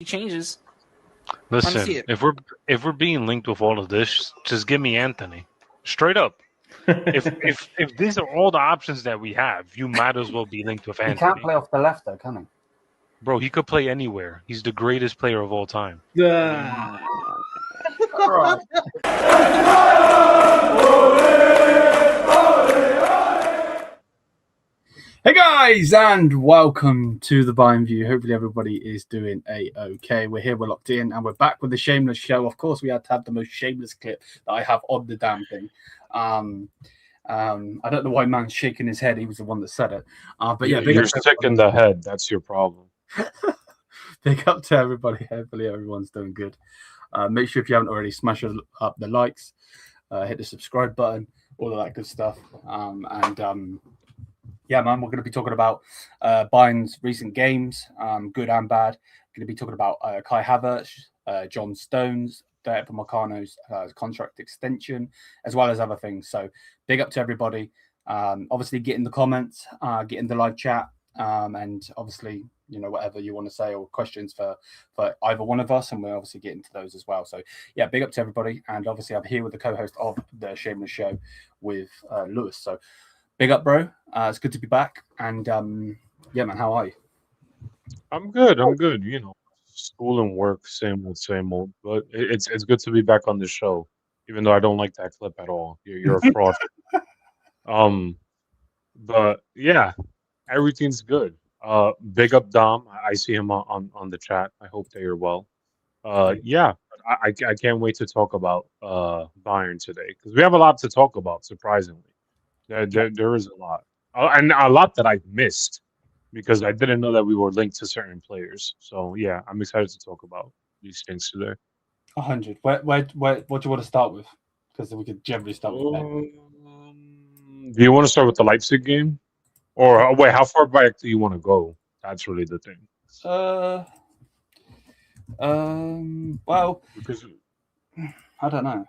changes. Listen, if we're being linked with all of this, just give me Anthony. Straight up. if these are all the options that we have, you might as well be linked with He Anthony. can't play off the left, though, can he? Bro, he could play anywhere. He's the greatest player of all time. Right. Hey guys, and welcome to the Bayern View. Hopefully everybody is doing okay. We're here, we're locked in, and we're back with the Shameless show. Of course, we had to have the most shameless clip that I have on the damn thing. I don't know why man's shaking his head. He was the one that said it. But yeah, you're sick in the head. That's your problem. Big up to everybody. Hopefully everyone's doing good. Make sure if you haven't already, smash up the likes, hit the subscribe button, all of that good stuff. Yeah, man, we're going to be talking about Bayern's recent games, good and bad. Going to be talking about Kai Havertz, John Stones, Upamecano's contract extension, as well as other things. So big up to everybody. Obviously, get in the comments, get in the live chat, and obviously, you know, whatever you want to say or questions for either one of us, and we'll obviously get into those as well. So yeah, big up to everybody. And obviously, I'm here with the co-host of the Shameless Show with Lewis. So big up, bro. It's good to be back. And yeah, man, how are you? I'm good. You know, school and work, same old. But it's good to be back on the show, even though I don't like that clip at all. You're a fraud. But yeah, everything's good. Big up Dom. I see him on the chat. I hope that you're well. Yeah, I can't wait to talk about Bayern today because we have a lot to talk about. Surprisingly, there is a lot, and a lot that I've missed because I didn't know that we were linked to certain players. So yeah, I'm excited to talk about these things today. 100. What do you want to start with? Because we could generally start with that. Do you want to start with the Leipzig game? Or wait, how far back do you want to go? That's really the thing. Well, because I don't know.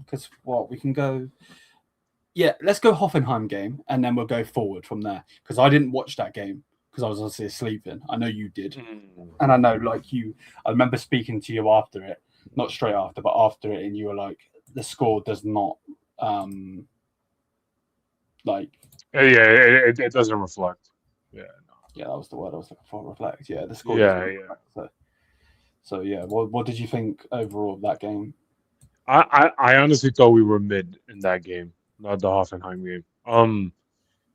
Because we can go. Yeah, let's go Hoffenheim game, and then we'll go forward from there. Because I didn't watch that game because I was obviously sleeping. I know you did, and I know, like you, I remember speaking to you after it, not straight after, but after it, and you were like, the score does not, like. Yeah, it doesn't reflect. Yeah, no. Yeah, that was the word I was looking for. Reflect. Yeah, the score. Yeah. So yeah, what did you think overall of that game? I honestly thought we were mid in that game, not the Hoffenheim game.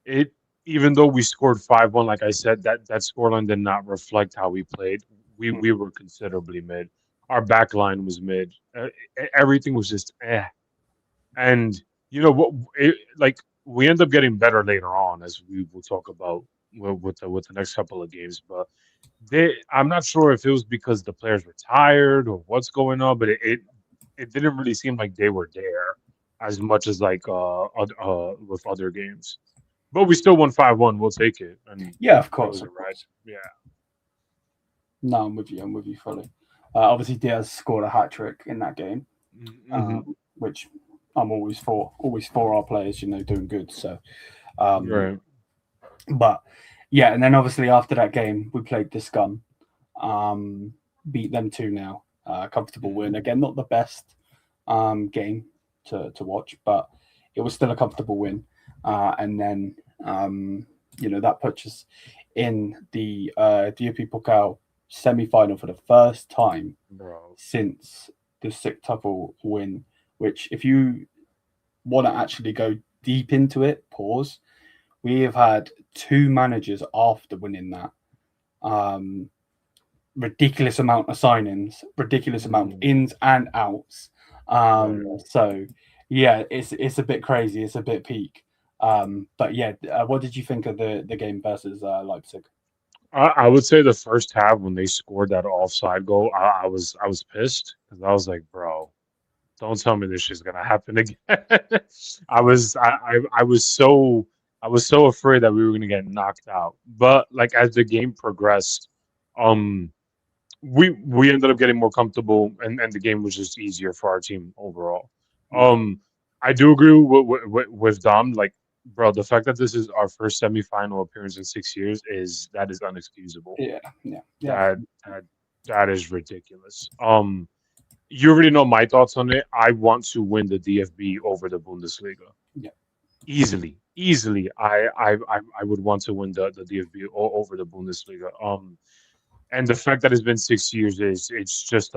It even though we scored 5-1, like I said, that scoreline did not reflect how we played. We were considerably mid. Our back line was mid. Everything was just and you know what? We end up getting better later on, as we will talk about with the next couple of games. But I'm not sure if it was because the players were tired or what's going on, but it didn't really seem like they were there as much as like with other games. But we still won 5-1. We'll take it. And yeah, of course. Right. Yeah. No, I'm with you fully. Obviously, Diaz scored a hat trick in that game, which I'm always for our players, you know, doing good. So, right. But yeah, and then obviously after that game, we played the Scum, beat them 2-0, comfortable win. Again, not the best game to watch, but it was still a comfortable win. And then you know, that puts us in the DFB Pokal semi-final for the first time since the sextuple win. Which, if you want to actually go deep into it, we have had 2 managers after winning that. Ridiculous amount of signings, ridiculous amount of ins and outs. So, yeah, it's a bit crazy. It's a bit peak. But yeah, what did you think of the game versus Leipzig? I would say the first half when they scored that offside goal, I was pissed because I was like, bro. Don't tell me this shit's gonna happen again. I was so afraid that we were gonna get knocked out. But like as the game progressed, we ended up getting more comfortable, and the game was just easier for our team overall. I do agree with Dom. Like, bro, the fact that this is our first semifinal appearance in 6 years is inexcusable. Yeah. That is ridiculous. You already know my thoughts on it. I want to win the DFB over the Bundesliga. Yeah. Easily. I would want to win the DFB over the Bundesliga. And the fact that it's been 6 years is it's just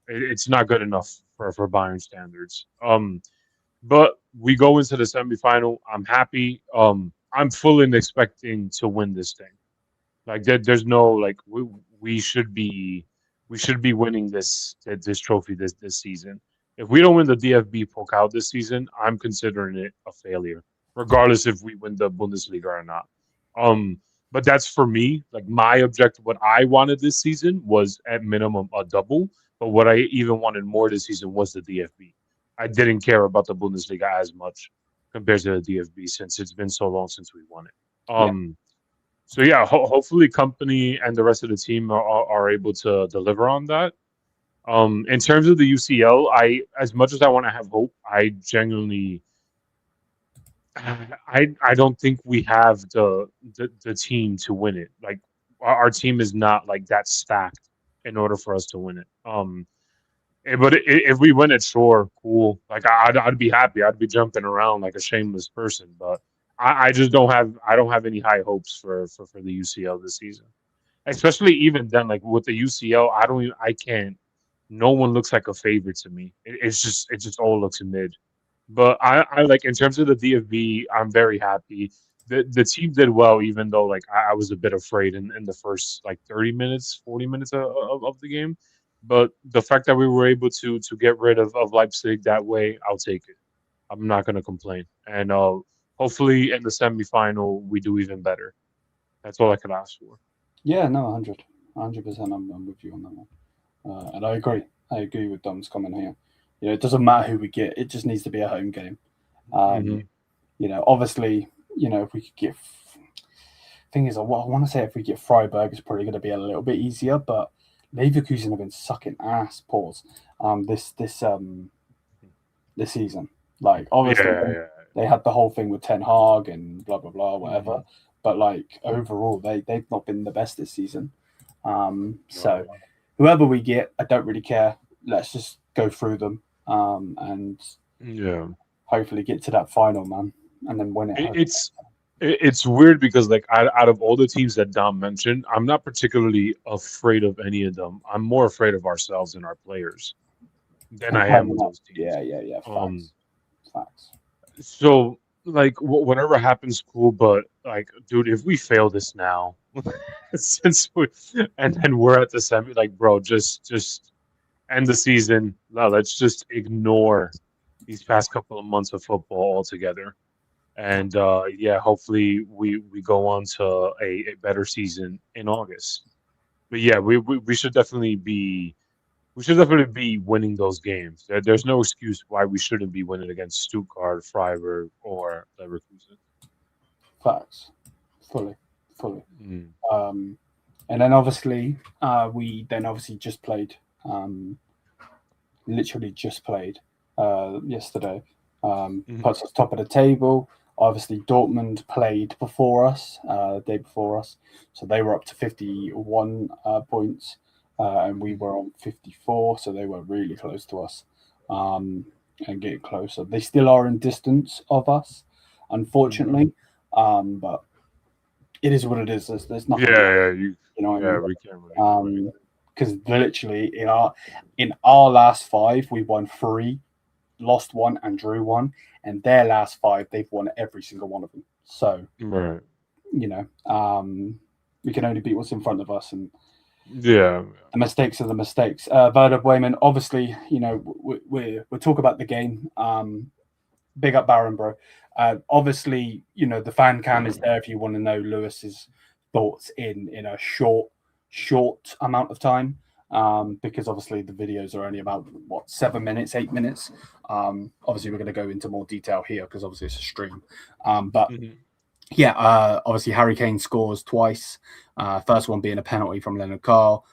it's not good enough for Bayern standards. But we go into the semifinal. I'm happy. I'm fully expecting to win this thing. Like there's no like we should be winning this trophy this season. If we don't win the DFB Pokal this season, I'm considering it a failure, regardless if we win the Bundesliga or not. But that's for me. Like my objective, what I wanted this season was at minimum a double. But what I even wanted more this season was the DFB. I didn't care about the Bundesliga as much compared to the DFB since it's been so long since we won it. So yeah, hopefully Company and the rest of the team are able to deliver on that. In terms of the UCL, as much as I want to have hope, I genuinely, I don't think we have the team to win it. Like our team is not like that stacked in order for us to win it. But if we win it, sure, cool. Like I'd be happy. I'd be jumping around like a shameless person. But I just don't have any high hopes for the UCL this season. Especially even then, like with the UCL, I can't. No one looks like a favorite to me. It just all looks mid. But I like in terms of the DFB, I'm very happy. The team did well, even though like I was a bit afraid in the first like 30 minutes, 40 minutes of the game. But the fact that we were able to get rid of Leipzig that way, I'll take it. I'm not gonna complain. And hopefully in the semifinal we do even better. That's all I could ask for. Yeah, no, 100%. I'm with you on that one. And I agree. I agree with Dom's comment here. You know, it doesn't matter who we get. It just needs to be a home game. You know, obviously, you know, if we could get... Thing is, I want to say if we get Freiburg, it's probably going to be a little bit easier, but Leverkusen have been sucking ass, this season. Like, obviously, they had the whole thing with Ten Hag and blah, blah, blah, whatever. But, like, overall, they've not been the best this season. So, whoever we get, I don't really care. Let's just go through them and hopefully get to that final, man, and then win it. It's weird because, like, out of all the teams that Dom mentioned, I'm not particularly afraid of any of them. I'm more afraid of ourselves and our players than I am with those teams. Yeah. Facts. So, like, whatever happens, cool. But, like, dude, if we fail this now, and then we're at the semi, like, bro, just end the season. No, let's just ignore these past couple of months of football altogether. And hopefully we go on to a better season in August. But yeah, we should definitely be winning those games. There's no excuse why we shouldn't be winning against Stuttgart, Freiburg, or Leverkusen. Facts, fully. And then obviously we just played, literally just played yesterday. Puts us top of the table. Obviously, Dortmund played before us, day before us, so they were up to 51 points, and we were on 54, so they were really close to us, and getting closer. They still are in distance of us, unfortunately, but it is what it is. There's nothing. You know what I mean? We can't really. Because literally in our last 5, we won 3, lost 1, and drew 1. And their last 5, they've won every single one of them. So, you know, we can only beat what's in front of us. And the mistakes are the mistakes. Werder Bremen, obviously, you know, we'll talk about the game. Big up Baron, bro. Obviously, you know, the fan cam is there if you want to know Lewis's thoughts in a short amount of time. Because obviously the videos are only about 7 minutes, 8 minutes. Obviously we're going to go into more detail here because obviously it's a stream. Obviously Harry Kane scores twice. First one being a penalty from Leonard Carl.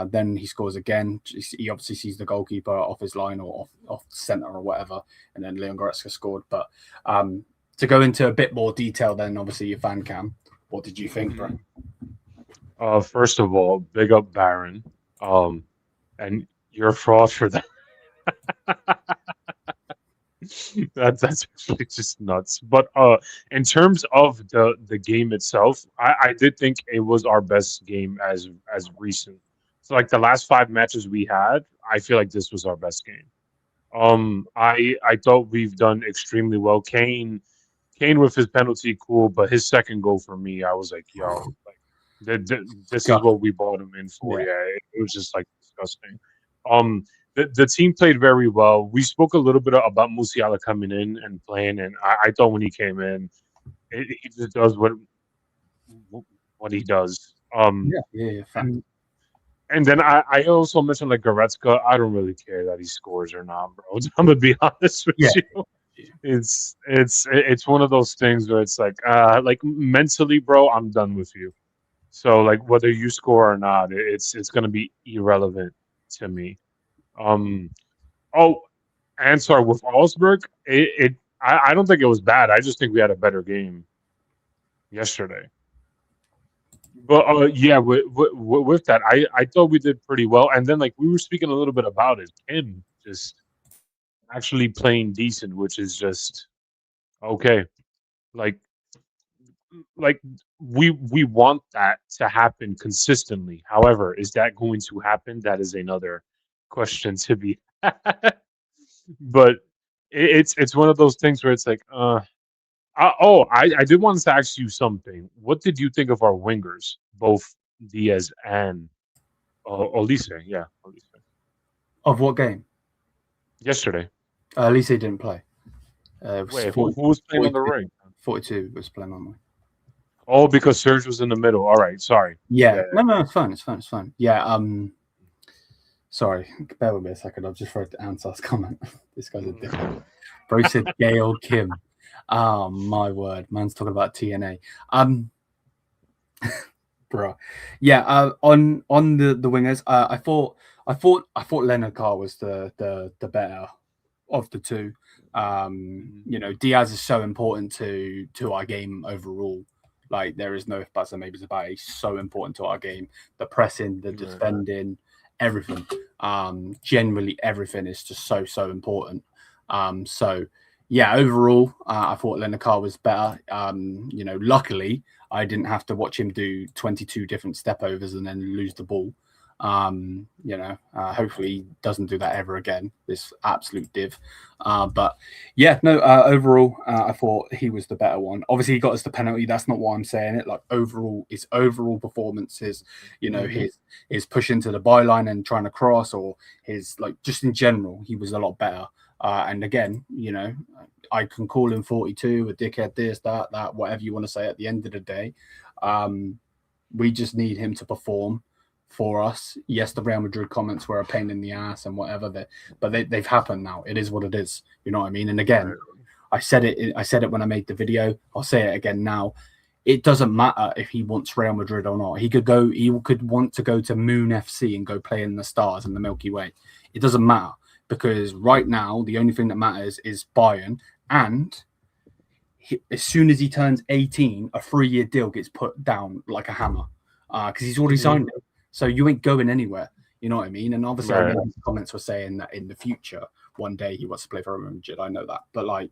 Then he scores again. He obviously sees the goalkeeper off his line or off the center or whatever, and then Leon Goretzka scored. But to go into a bit more detail, then obviously your fan cam. What did you think, bro? First of all, big up Baron. And you're a fraud for that. That's actually just nuts. But in terms of the game itself, I did think it was our best game as recent. So like the last 5 matches we had, I feel like this was our best game. I thought we've done extremely well. Kane with his penalty, cool, but his second goal for me, I was like, yo, like this is what we bought him in for. Yeah. Yeah, it was just like disgusting. Um, the team played very well. We spoke a little bit about Musiala coming in and playing, and I thought when he came in, he just does what he does. Yeah. And then I also mentioned like Goretzka. I don't really care that he scores or not, bro. I'm gonna be honest with you. It's one of those things where it's like mentally, bro, I'm done with you. So like whether you score or not, it's gonna be irrelevant to me. Um. Oh, and sorry with Augsburg, I don't think it was bad. I just think we had a better game yesterday. But yeah, with that, I thought we did pretty well. And then like we were speaking a little bit about it, Kim just actually playing decent, which is just okay. Like like we want that to happen consistently. However, is that going to happen? That is another question to be. But it's one of those things where it's like, I did want to ask you something. What did you think of our wingers, both Diaz and Olise? Yeah, Olise. Of what game? Yesterday. Elise didn't play. Wait, who was playing on the right? 42 was playing on the. Oh, because Serge was in the middle. All right, sorry. Yeah. No, it's fine. Yeah. Sorry, bear with me a second. I've just read Ansar's comment. This guy's a dick. Bro said Gail Kim. Oh my word, man's talking about TNA. Bro, yeah. On the wingers, I thought Leonard Carr was the better of the two. You know, Diaz is so important to our game overall. Like there is no if buts and maybes about it. He's so important to our game. The pressing, the defending, everything. Generally everything is just so important. So yeah, overall, I thought Leonard Carr was better. You know, luckily I didn't have to watch him do 22 different step overs and then lose the ball. You know, hopefully he doesn't do that ever again. This absolute div. But yeah, no, overall, I thought he was the better one. Obviously, he got us the penalty. That's not why I'm saying it. Like overall, his overall performances, you know, his push into the byline and trying to cross, or his like just in general, he was a lot better. And again, you know, I can call him 42, a dickhead, this, that, whatever you want to say. At the end of the day, we just need him to perform for us. Yes, the Real Madrid comments were a pain in the ass and whatever, but they've happened now. It is what it is. You know what I mean? And again, I said it when I made the video. I'll say it again now. It doesn't matter if he wants Real Madrid or not. He could want to go to Moon FC and go play in the stars in the Milky Way. It doesn't matter, because right now the only thing that matters is Bayern. And as soon as he turns 18, a 3-year deal gets put down like a hammer, because he's already signed it. So you ain't going anywhere. You know what I mean? And obviously, I know his comments were saying that in the future, one day he wants to play for Real Madrid. I know that. But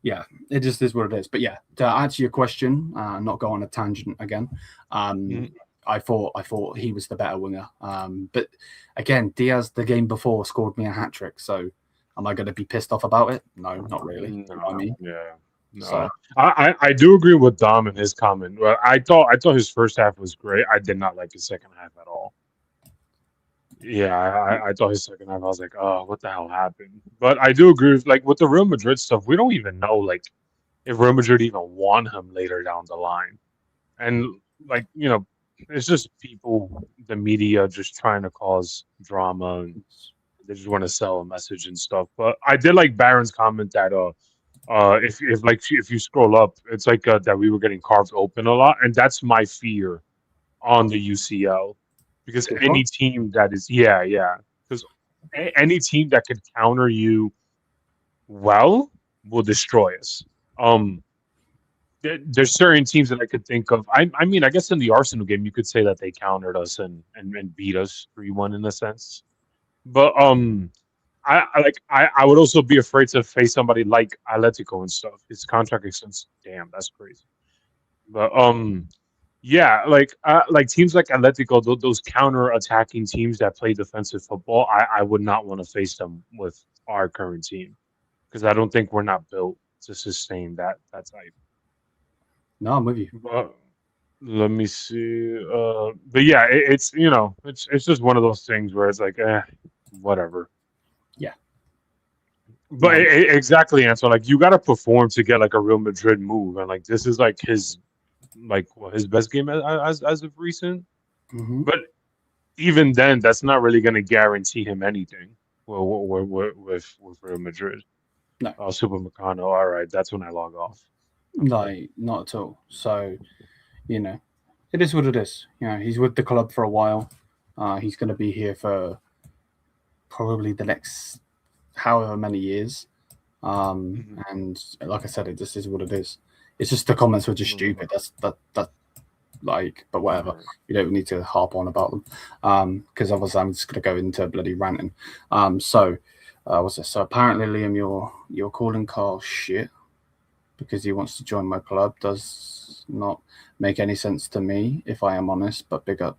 it just is what it is. But yeah, to answer your question, not go on a tangent again. I thought he was the better winger. But again, Diaz the game before scored me a hat trick. So am I going to be pissed off about it? No, not really. You know what I mean? Yeah. No. So, I do agree with Dom in his comment. Well, I thought his first half was great. I did not like his second half at all. Yeah, I thought his second half, I was like, oh, what the hell happened? But I do agree with the Real Madrid stuff. We don't even know like if Real Madrid even want him later down the line. And like, you know, it's just people, the media just trying to cause drama, and they just want to sell a message and stuff. But I did like Baron's comment that if you scroll up, it's like that we were getting carved open a lot, and that's my fear on the UCL, because any team that is because any team that could counter you well will destroy us. there's certain teams that I could think of. I mean, I guess in the Arsenal game, you could say that they countered us and beat us 3-1 in a sense. But I would also be afraid to face somebody like Atletico and stuff. His contract extends. Damn, that's crazy. But yeah, like teams like Atletico, those counter-attacking teams that play defensive football, I would not want to face them with our current team because I don't think we're not built to sustain that type. No, I'm with you. Let me see. But yeah, it's it's just one of those things where it's like, whatever. Yeah. But exactly, Antoine. Like you got to perform to get like a Real Madrid move, and like this is like his best game as of recent. Mm-hmm. But even then, that's not really going to guarantee him anything. Well, with Real Madrid. No. Oh, Super Meccano. All right, that's when I log off. No, not at all. So, it is what it is. He's with the club for a while. He's going to be here for probably the next however many years. And like I said, it just is what it is. It's just the comments were just stupid. That like, but whatever. We don't need to harp on about them. Because otherwise I'm just going to go into bloody ranting. So what's this? So apparently, Liam, you're calling Carl shit because he wants to join my club. Does not make any sense to me, if I am honest. But big up.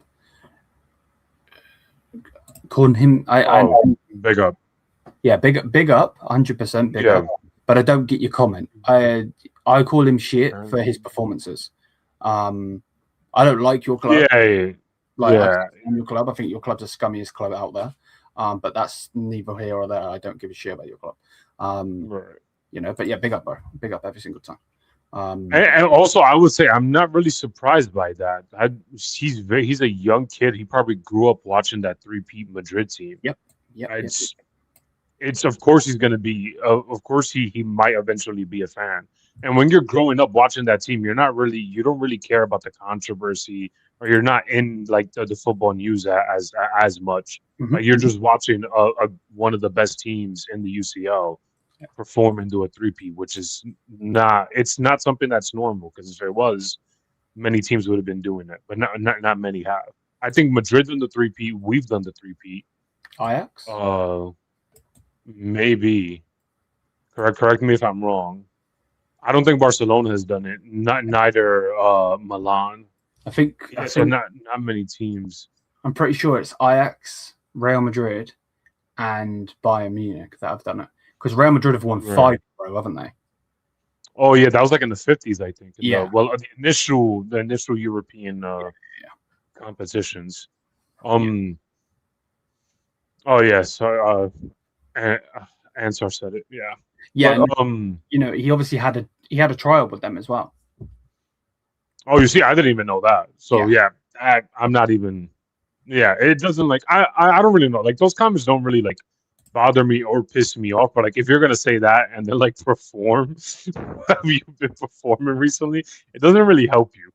Calling him, big up. Yeah, big up, 100% big up. But I don't get your comment. I call him shit for his performances. I don't like your club. Yeah. Your club. I think your club's the scummiest club out there. But that's neither here or there. I don't give a shit about your club. Right. But yeah, big up, bro. Big up every single time. And also, I would say I'm not really surprised by that. He's a young kid. He probably grew up watching that 3-peat Madrid team. Yep. It's of course he's going to be. Of course he might eventually be a fan. And when you're growing up watching that team, you don't really care about the controversy, or you're not in like the football news as much. Mm-hmm. Like you're just watching one of the best teams in the UCL perform into a 3-peat, which is not something that's normal, because if it was, many teams would have been doing it, but not many have. I think Madrid done the 3-peat. We've done the 3-peat. Ajax? Maybe. Correct me if I'm wrong. I don't think Barcelona has done it. Neither Milan. I think not many teams. I'm pretty sure it's Ajax, Real Madrid, and Bayern Munich that have done it. Because Real Madrid have won 5 in a row, haven't they? Oh yeah, that was like in the 50s, I think. The initial European competitions. Oh yeah, so Ansar said it. Yeah. Yeah. But, he obviously had a trial with them as well. Oh, you see, I didn't even know that. So yeah, I'm not even. Yeah, it doesn't like I don't really know. Like those comments don't really like bother me or piss me off. But like if you're gonna say that and then like perform, have you been performing recently? It doesn't really help you.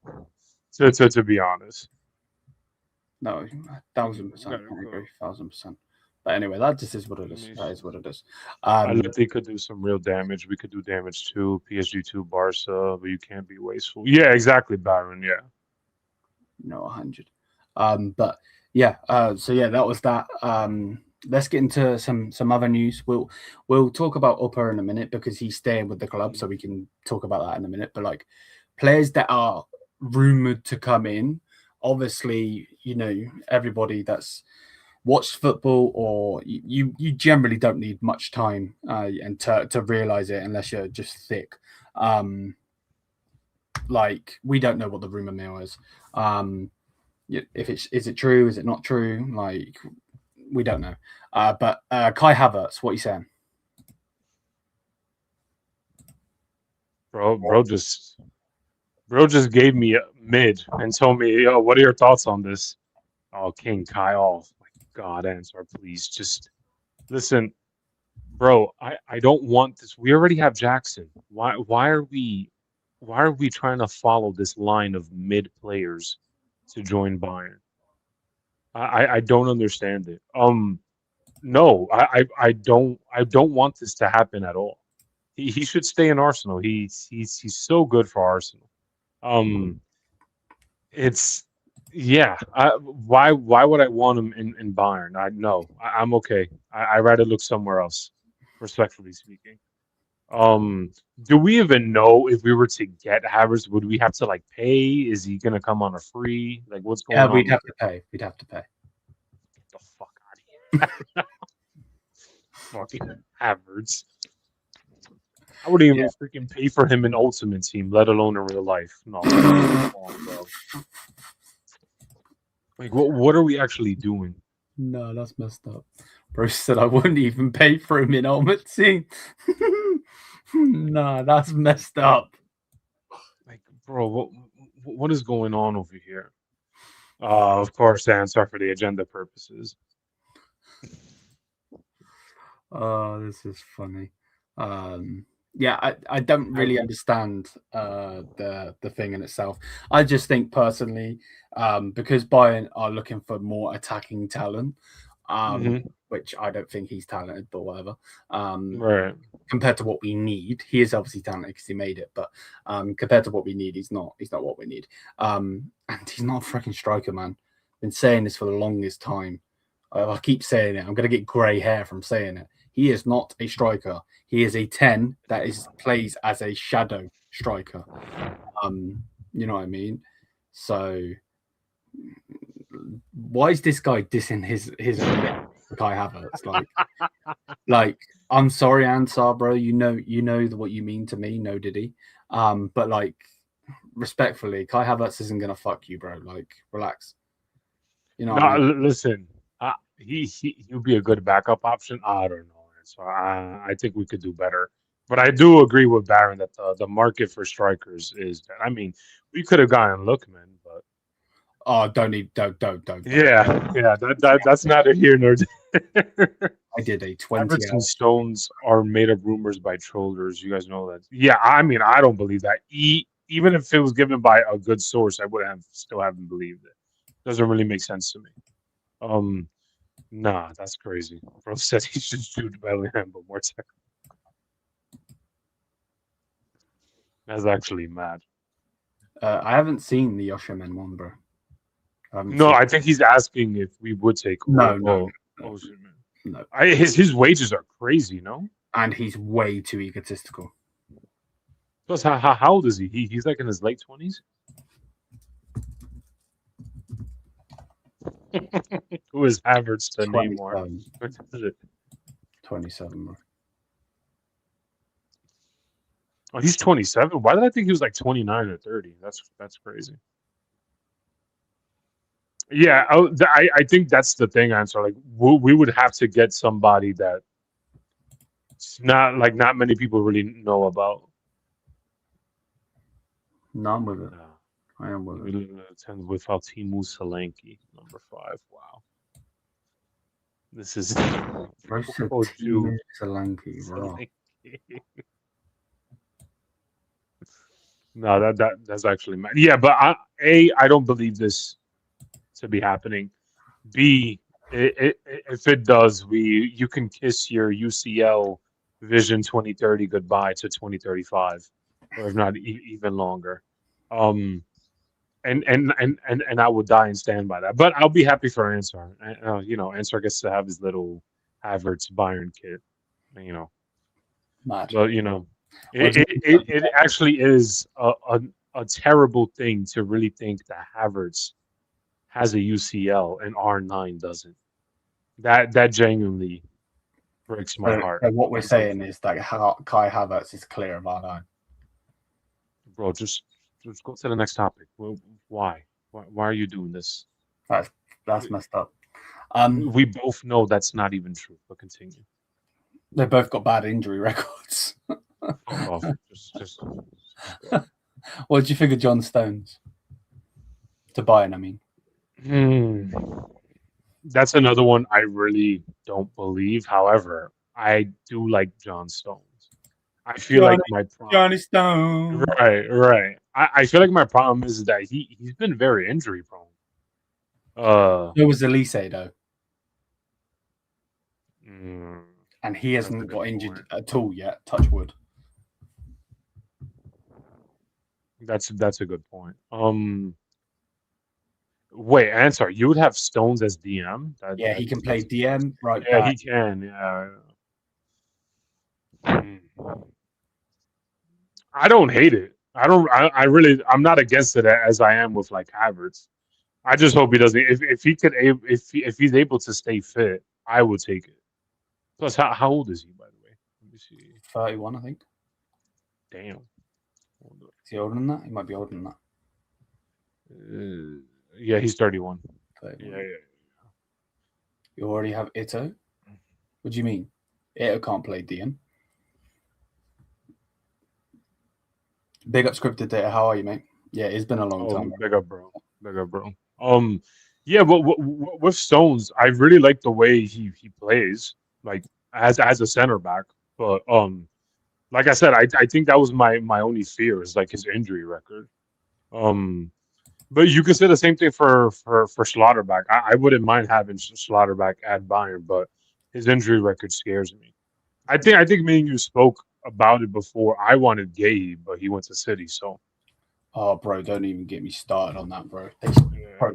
To be honest. No, 1,000%. I agree, 1,000%. But anyway, that just is what it is. That is what it is. They could do some real damage. We could do damage too. PSG 2, Barca, but you can't be wasteful. Yeah, exactly, Byron. Yeah. No, 100. But yeah. So yeah, that was that. Let's get into some other news. We'll talk about Upper in a minute because he's staying with the club, so we can talk about that in a minute. But like players that are rumored to come in, obviously, everybody that's watched football, or you generally don't need much time and to realize it unless you're just thick. Like we don't know what the rumor mill is. Is it true? Is it not true? Like we don't know. But Kai Havertz, what are you saying? Bro just gave me a mid and told me, yo, what are your thoughts on this? Oh, King Kai, oh my God, Ansar, please just listen, bro. I don't want this. We already have Jackson. Why are we trying to follow this line of mid players to join Bayern? I don't understand it. No, I don't want this to happen at all. He should stay in Arsenal. He's so good for Arsenal. It's why would I want him in Bayern? I'm okay. I rather look somewhere else, respectfully speaking. Do we even know if we were to get Havertz, would we have to like pay? Is he gonna come on a free? Like what's going on? We'd have to pay. We'd have to pay. Get the fuck out of here. Fucking Havertz. I wouldn't even freaking pay for him in Ultimate Team, let alone in real life. No, bro. Like, what are we actually doing? No, that's messed up. Bro said I wouldn't even pay for him in Ultimate Team. Nah, that's messed up. Like, bro, what is going on over here? Of course, the answer for the agenda purposes. Oh, this is funny. I don't really understand the thing in itself. I just think personally, because Bayern are looking for more attacking talent, which I don't think he's talented, but whatever. Right. Compared to what we need, he is obviously talented because he made it, but compared to what we need, he's not what we need. And he's not a freaking striker, man. Been saying this for the longest time. I keep saying it. I'm gonna get grey hair from saying it. He is not a striker. He is a 10 that plays as a shadow striker. You know what I mean? So why is this guy dissing his Kai Havertz? Like I'm sorry, Ansar, bro. You know what you mean to me. No, did he? But like respectfully, Kai Havertz isn't gonna fuck you, bro. Like relax. You know. No, I mean? Listen. He'll be a good backup option. I don't know. So I think we could do better. But I do agree with Baron that the market for strikers is. I mean, we could have gotten Lookman, but don't. Yeah. That's neither here nor there. I did a 20. Havertz and Stones are made up rumors by trollers. You guys know that. Yeah, I mean, I don't believe that. Even if it was given by a good source, I still haven't believed it. Doesn't really make sense to me. Nah, that's crazy. Bro said he should shoot Bellingham, but more technical. That's actually mad. I haven't seen the Yoshimen one, bro. I think he's asking if we would take. No. His wages are crazy, no? And he's way too egotistical. Plus, how old is he? He's like in his late 20s. Who is Havertz to Neymar? 27, bro. Oh, he's 27. Why did I think he was like 29 or 30? That's crazy. Yeah, I think that's the thing. Answer like we would have to get somebody that not many people really know about. No, I'm with it. I am with it. Without Timu Solanke, number 5. Wow, this is Timu Solanke, bro. No, that's actually mad. Yeah, but I don't believe this to be happening. B, if it does, you can kiss your UCL Vision 2030 goodbye to 2035, or if not even longer. And I would die and stand by that. But I'll be happy for Ansar. Ansar gets to have his little Havertz Bayern kit. Mad. But it actually is a terrible thing to really think that Havertz has a UCL and R9 doesn't. That genuinely breaks my heart. What we're saying is that Kai Havertz is clear of R9. Bro, just go to the next topic. Why are you doing this? That's messed up. We both know that's not even true, but continue. They both got bad injury records. Just What did you think of John Stones? To Bayern, I mean. That's another one I really don't believe. However, I do like John Stones. I feel like my problem, Johnny Stone. Right. I feel like my problem is that he's been very injury prone. It was Elise though, and he hasn't got injured at all yet. Touch wood. That's a good point. Wait, answer. You would have Stones as DM? Yeah, he can play DM, right Yeah, back. he can. Yeah. Hmm. I don't hate it. I don't. I really. I'm not against it as I am with like Havertz. I just hope he doesn't. If he could, if he's able to stay fit, I would take it. Plus, how old is he, by the way? Let me see. 31, I think. Damn. Is he older than that? He might be older than that. Yeah, he's 31. 31. Yeah. You already have Ito? What do you mean? Ito can't play DM. Big up scripted data. How are you, mate? Yeah, it's been a long time. Big up, bro. Big up, bro. Yeah, but with Stones, I really like the way he plays, like as a center back. But like I said, I think that was my only fear is like his injury record. But you could say the same thing for Schlotterbeck. I wouldn't mind having Schlotterbeck at Bayern, but his injury record scares me. I think me and you spoke about it before. I wanted Gabe, but he went to City, so. Oh, bro, don't even get me started on that, bro.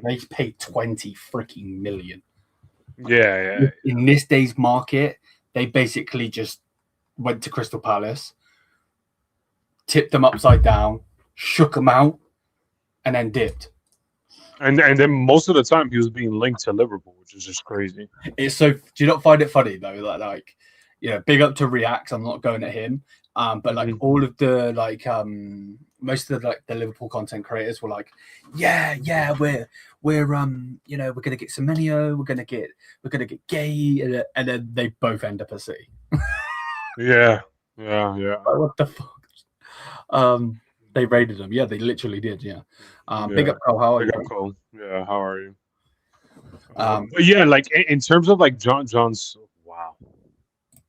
They paid 20 freaking million. Yeah. In this day's market, they basically just went to Crystal Palace, tipped them upside down, shook them out, and then dipped. And then most of the time he was being linked to Liverpool, which is just crazy. It's so. Do you not find it funny though? Like, big up to Reacts. I'm not going at him. But like all of the most of the Liverpool content creators were like, yeah, we're gonna get Semenyo, we're gonna get Gay, and then they both end up at City. Yeah. Like, what the fuck? They raided them. Yeah, they literally did. Yeah. Big up, Cole. How are you? Cole. Yeah, how are you? But yeah, like in terms of like John's.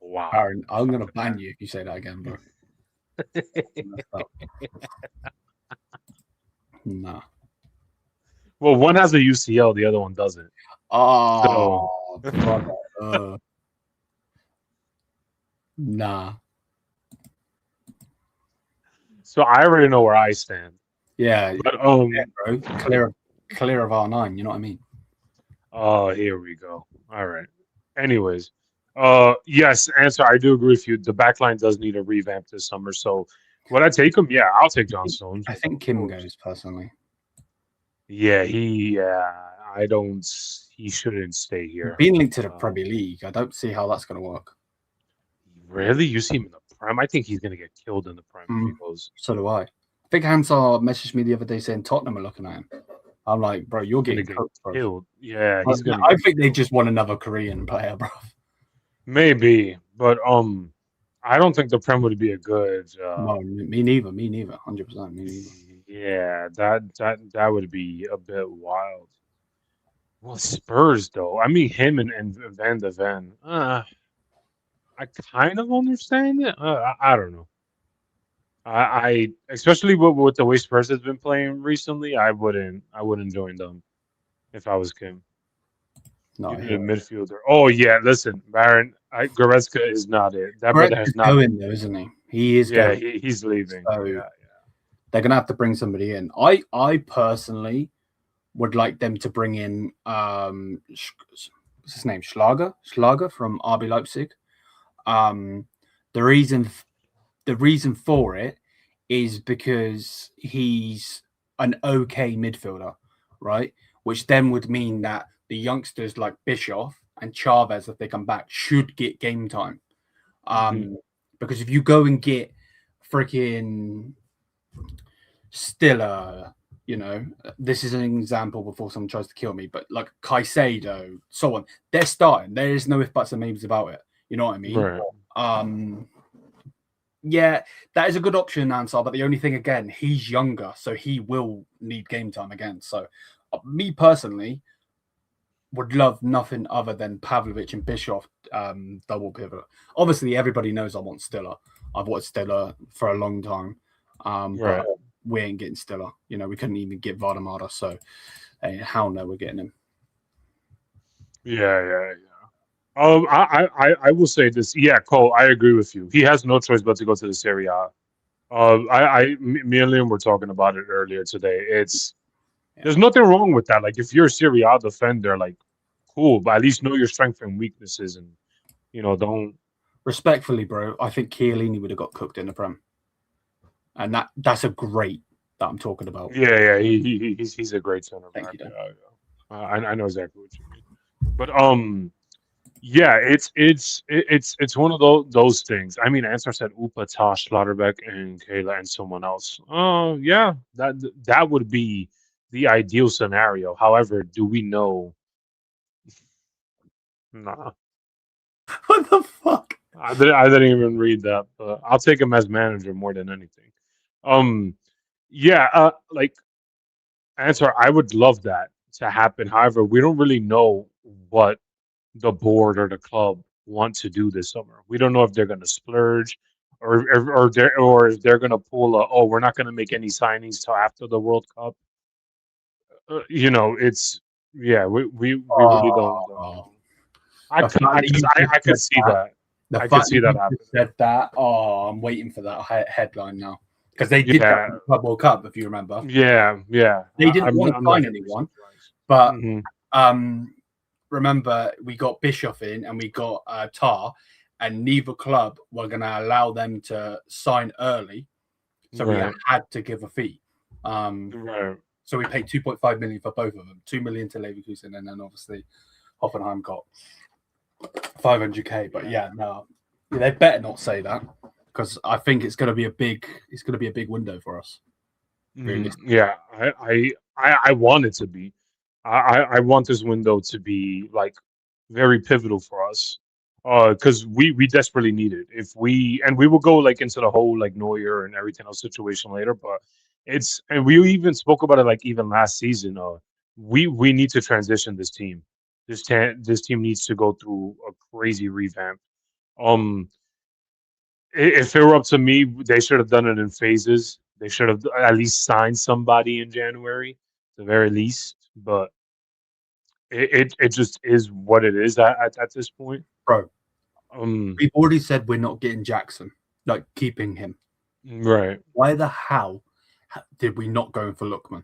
Wow. Aaron, I'm gonna ban you if you say that again, bro. Nah. Well, one has a UCL, the other one doesn't. Oh, brother. Nah. So I already know where I stand. Yeah, but bro, clear of R9. You know what I mean? Oh, here we go. All right. Anyways, yes, answer. I do agree with you. The backline does need a revamp this summer. So, would I take him? Yeah, I'll take John Stones. I think Kim goes personally. Yeah, I don't. He shouldn't stay here. Being linked to the Premier League, I don't see how that's going to work. Really? You see him in the Prem? I think he's going to get killed in the Prem. So do I. Big Hansar messaged me the other day saying Tottenham are looking at him. I'm like, bro, you're getting killed. Yeah, he's gonna. I think they just want another Korean player, bro. Maybe, but I don't think the Prem would be a good. No, me neither. 100%. Me neither. Yeah, that would be a bit wild. Well, Spurs though. I mean, him and Van de Ven. I kind of understand it. I don't know. I especially with the way Spurs has been playing recently, I wouldn't join them if I was Kim. No, midfielder. Oh yeah, listen, Baron. Goretzka is not it. That brother has not going though, isn't he? He is. Yeah, going. He's leaving. So yeah. They're gonna have to bring somebody in. I personally would like them to bring in what's his name? Schlager from RB Leipzig. The reason for it is because he's an okay midfielder, right? Which then would mean that the youngsters like Bischoff and Chavez, if they come back, should get game time. Because if you go and get freaking Stiller, this is an example before someone tries to kill me, but like Caicedo, so on, they're starting. There is no if, buts, and maybes about it. You know what I mean? Right. Yeah, that is a good option, Ansar. But the only thing, again, he's younger, so he will need game time again. So, me personally would love nothing other than Pavlovic and Bischoff double pivot. Obviously, everybody knows I want Stiller. I've watched Stiller for a long time, but we ain't getting Stiller. We couldn't even get Vardamada, so hell no, we're getting him. Yeah. I will say this. Yeah, Cole, I agree with you. He has no choice but to go to the Serie A. Me and Liam were talking about it earlier today. There's nothing wrong with that. Like, if you're a Serie A defender, like, cool, but at least know your strengths and weaknesses, and don't. Respectfully, bro, I think Chiellini would have got cooked in the Prem, and that's a great that I'm talking about. Yeah, he's a great center back. Thank you, Dan. I know exactly what you mean, but yeah, it's one of those things. I mean, Ansar said Upa, Tosh, Schlotterbeck, and Kayla, and someone else. Oh, yeah, that would be the ideal scenario. However, do we know? Nah, What the fuck? I didn't even read that, but I'll take him as manager more than anything. Yeah, like, Answer, I would love that to happen. However, we don't really know what the board or the club want to do this summer. We don't know if they're going to splurge, or if they're going to pull we're not going to make any signings till after the World Cup. It's we really don't know. I could see that. I could see that happen. Said that. Oh, I'm waiting for that headline now, because they did that in the Club World Cup, if you remember. Yeah. They didn't want to sign anyone, but remember, we got Bischoff in and we got Tar, and neither club were going to allow them to sign early, so we had to give a fee. So we paid 2.5 million for both of them, 2 million to Leverkusen, and then obviously Hoffenheim got 500k. But they better not say that, because I think it's going to be a big window for us. Yeah, I want it to be. I want this window to be like very pivotal for us, because we desperately need it. We will go like into the whole like Neuer and everything else situation later, but and we even spoke about it like even last season. We need to transition this team. This team needs to go through a crazy revamp. If it were up to me, they should have done it in phases. They should have at least signed somebody in January, at the very least. But it just is what it is at this point, bro. We've already said we're not getting Jackson, like keeping him. Right. Why the hell did we not go for Lookman?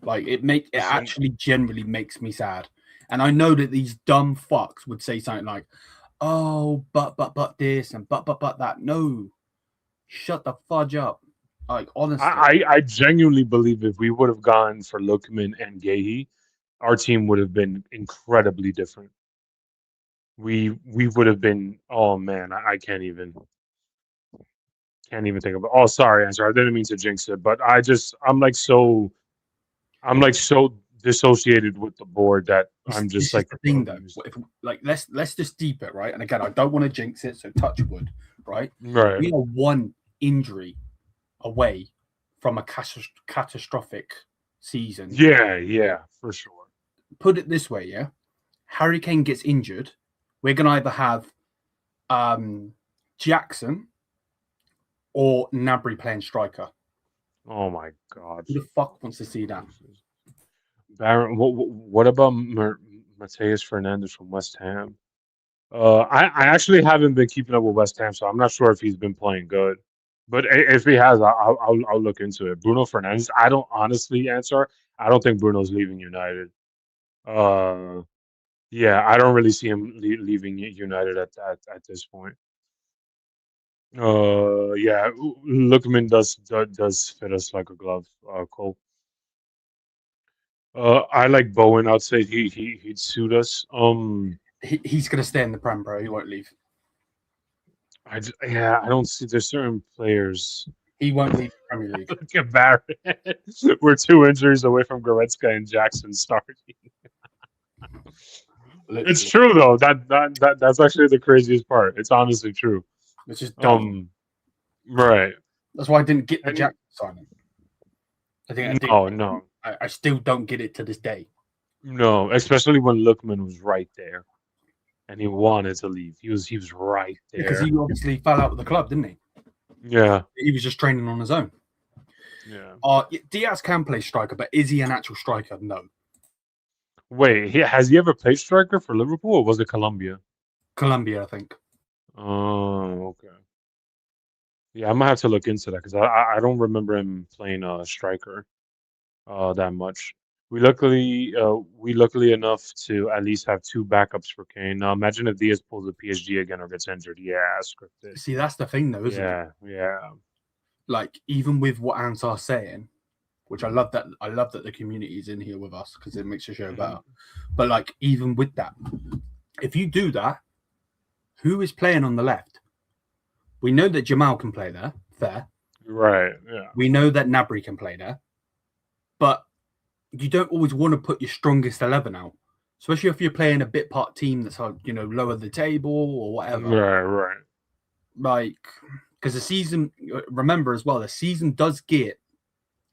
Like, it actually generally makes me sad. And I know that these dumb fucks would say something like, oh, but this and but that. No, shut the fudge up. Like, honestly, I genuinely believe if we would have gone for Lookman and Gahey, our team would have been incredibly different. We would have been. Oh man, I can't even think of it. Oh, sorry, Answer. I didn't mean to jinx it, but I'm so dissociated with the board that I'm just like the thing though. Let's just deep it, right? And again, I don't want to jinx it, so touch wood, right? Right. We are one injury away from a catastrophic season. Yeah, for sure. Put it this way, yeah. Harry Kane gets injured, we're gonna either have Jackson or Gnabry playing striker. Oh my god! Who the fuck wants to see that? Baron, what about Matheus Fernandes from West Ham? I actually haven't been keeping up with West Ham, so I'm not sure if he's been playing good. But if he has, I'll look into it. Bruno Fernandes, I don't honestly answer. I don't think Bruno's leaving United. Yeah, I don't really see him leaving United at this point. Yeah, Lookman does fit us like a glove. Cole. I like Bowen. I'd say he'd suit us. He's gonna stay in the Prem, bro. He won't leave. I don't see. There's certain players. He won't leave the Premier League. Look at Barrett. We're 2 injuries away from Goretzka and Jackson starting. It's true though. That's actually the craziest part. It's honestly true. Which is dumb. Right. That's why I didn't get the Jackson signing. No. I still don't get it to this day. No, especially when Lookman was right there, and he wanted to leave. He was right there because he obviously fell out with the club, didn't he? Yeah. He was just training on his own. Yeah. Diaz can play striker, but is he an actual striker? No. Wait, has he ever played striker for Liverpool, or was it Colombia? Colombia, I think. Oh, okay. Yeah, I'm gonna have to look into that because I don't remember him playing striker that much. We luckily enough to at least have two backups for Kane. Now imagine if Diaz pulls a PSG again or gets injured. Yeah, scripted. See, that's the thing, though, isn't it? Yeah. Like, even with what Ansar's saying, which I love that the community is in here with us because it makes the show better. But like, even with that, if you do that, who is playing on the left? We know that Jamal can play there. Fair. Right. Yeah. We know that Gnabry can play there. But you don't always want to put your strongest 11 out, especially if you're playing a bit part team that's, lower the table or whatever. Right. Like, because the season, remember as well, the season does get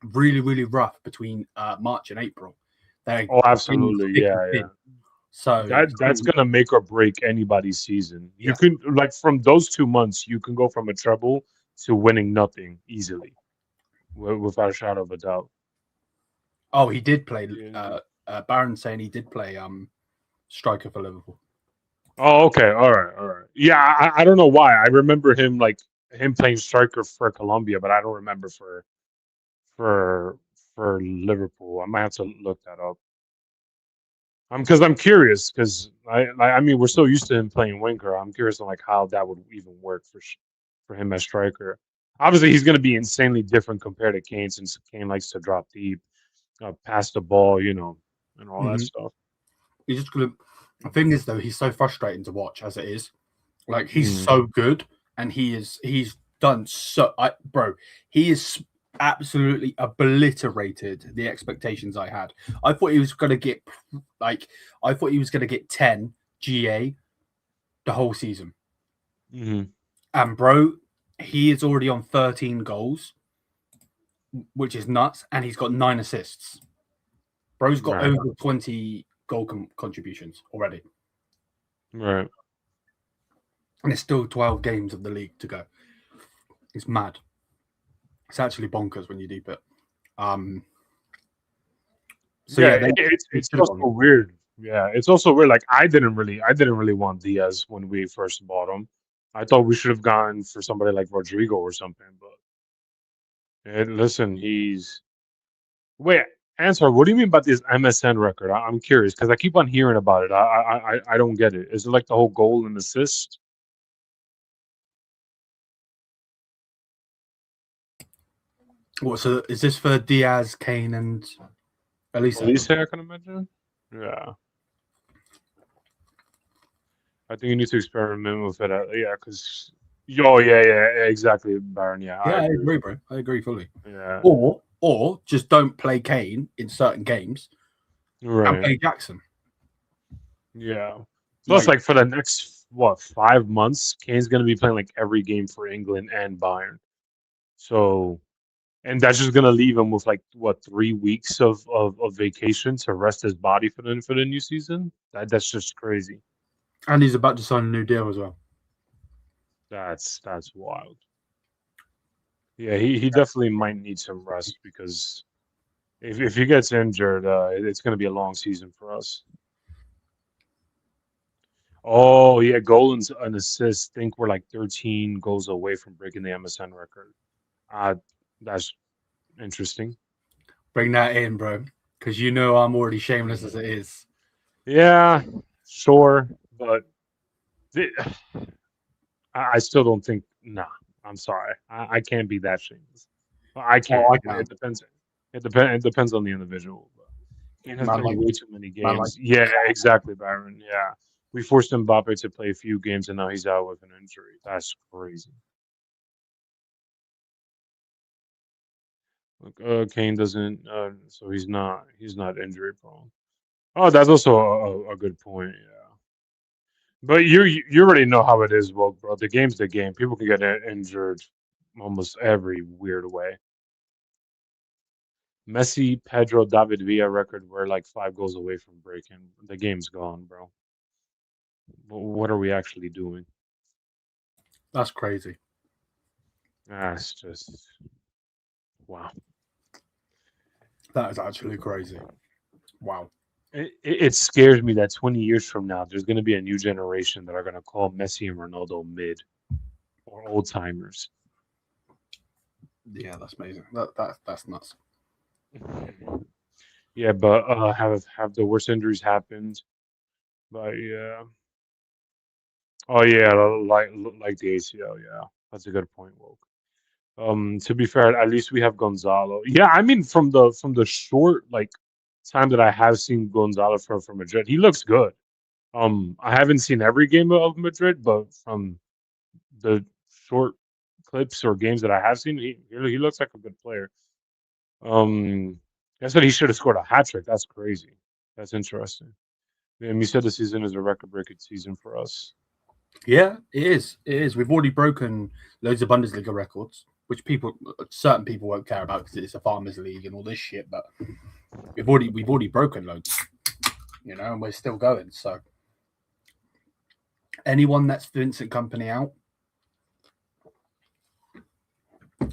really, really rough between March and April. Absolutely. Yeah. So that's gonna make or break anybody's season. You can, like, from those 2 months, you can go from a treble to winning nothing easily, without a shadow of a doubt. Oh, he did play. Baron saying he did play striker for Liverpool. Oh, okay, all right. Yeah, I don't know why. I remember him playing striker for Colombia, but I don't remember for Liverpool. I might have to look that up. Because I'm curious, because I mean, we're so used to him playing winger. I'm curious on like how that would even work for him as striker. Obviously, he's going to be insanely different compared to Kane, since Kane likes to drop deep, pass the ball, and all that stuff. He's just gonna. The thing is, though, he's so frustrating to watch as it is. Like, he's so good, and he's done so. He is absolutely obliterated the expectations I had. I thought he was going to get 10 GA the whole season. And bro, he is already on 13 goals, which is nuts, and he's got 9 assists. Bro's got over 20 goal contributions already. Right. And it's still 12 games of the league to go. It's mad. It's actually bonkers when you deep it. It's also weird. Yeah, it's also weird. Like, I didn't really want Diaz when we first bought him. I thought we should have gone for somebody like Rodrigo or something. But listen, Answer. What do you mean about this MSN record? I'm curious because I keep on hearing about it. I don't get it. Is it like the whole goal and assist? What? So is this for Diaz, Kane, and Elisa? I can imagine. Yeah. I think you need to experiment with it. Because exactly, Baron. Yeah, I agree, bro. I agree fully. Yeah. Or just don't play Kane in certain games, and play Jackson. Yeah. Plus, like for the next 5 months, Kane's gonna be playing like every game for England and Bayern. So, and that's just gonna leave him with 3 weeks of vacation to rest his body for the new season. That's just crazy. And he's about to sign a new deal as well. That's wild. Yeah, he definitely might need some rest because if he gets injured, it's going to be a long season for us. Oh yeah, goal and an assist. I think we're like 13 goals away from breaking the MSN record. That's interesting. Bring that in, bro, because I'm already shameless as it is. Yeah, sure, but I still don't think. Nah, I'm sorry. I can't be that shameless. I can't. It depends. It depends on the individual. Kane has played way too many games. Yeah, exactly, Byron. Yeah, we forced Mbappe to play a few games, and now he's out with an injury. That's crazy. Look, Kane doesn't. So he's not injury prone. Oh, that's also a good point. Yeah. But you already know how it is, well, bro. The game's the game. People can get injured almost every weird way. Messi, Pedro, David Villa record. We're like 5 goals away from breaking. The game's gone, bro. What are we actually doing? That's crazy. That's just wow. That is actually crazy. Wow. It scares me that 20 years from now, there's going to be a new generation that are going to call Messi and Ronaldo mid or old timers. Yeah, that's amazing. That's nuts. Yeah, but have the worst injuries happened? But yeah. Oh yeah, like the ACL. Yeah, that's a good point, Woke. To be fair, at least we have Gonzalo. Yeah, I mean, from the short time that I have seen Gonzalo for Madrid, he looks good. I haven't seen every game of Madrid, but from the short clips or games that I have seen, he looks like a good player. I said he should have scored a hat trick. That's crazy. That's interesting. And you said the season is a record-breaking season for us. Yeah, it is. It is. We've already broken loads of Bundesliga records, which certain people won't care about because it's a farmers league and all this shit. But we've already broken loads, and we're still going. So anyone that's Vincent Company out,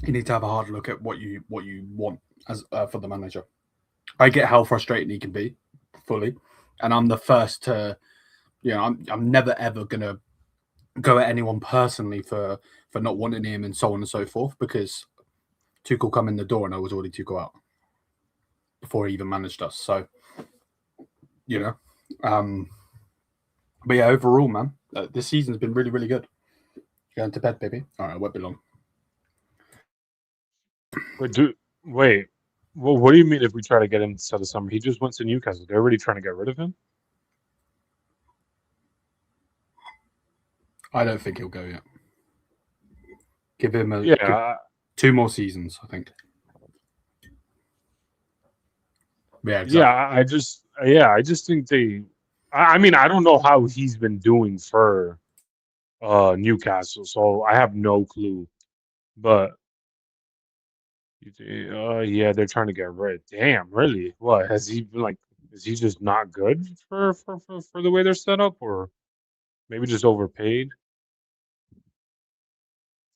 you need to have a hard look at what you want as for the manager. I get how frustrating he can be, fully, and I'm the first to, I'm never ever gonna go at anyone personally for not wanting him and so on and so forth, because Tuchel come in the door and I was already Tuchel out before he even managed us. So, but yeah, overall, man, this season's been really, really good. Going to bed, baby. All right, I won't be long. Wait. Well, what do you mean if we try to get him to the summer? He just went to Newcastle. They're already trying to get rid of him? I don't think he'll go yet. Give him 2 more seasons, I think. Yeah, exactly. I just think I mean, I don't know how he's been doing for Newcastle, so I have no clue. But yeah, they're trying to get rid. Damn, really? What has he been is he just not good for the way they're set up, or maybe just overpaid?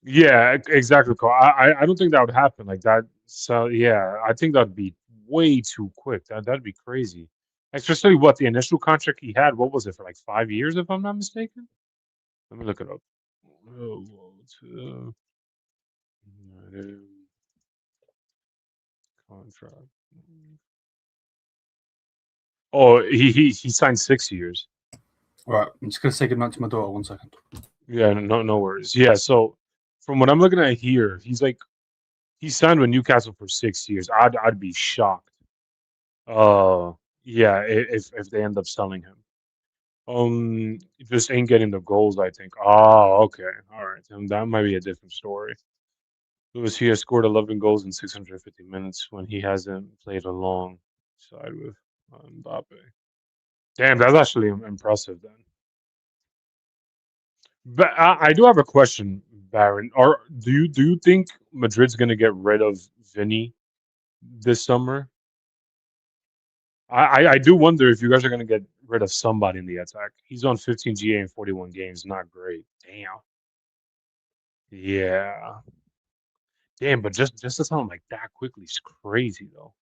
Yeah, exactly, Carl. I don't think that would happen like that. So yeah, I think that'd be way too quick. That'd be crazy. Especially what the initial contract he had. What was it for, like 5 years, if I'm not mistaken? Let me look it up. Contract. Oh, he signed 6 years. All right, I'm just gonna say goodnight to my daughter. 1 second. Yeah, no worries. Yeah, so from what I'm looking at here, he signed with Newcastle for 6 years. I'd be shocked. Yeah, if they end up selling him. Just ain't getting the goals, I think. Oh, okay. All right. That might be a different story. Lewis here scored 11 goals in 650 minutes when he hasn't played alongside with Mbappe. Damn, that's actually impressive then. But I do have a question, Baron. Do you think Madrid's gonna get rid of Vinny this summer? I do wonder if you guys are gonna get rid of somebody in the attack. He's on 15 GA in 41 games. Not great. Damn. Yeah. Damn, but just to tell him like that quickly is crazy though.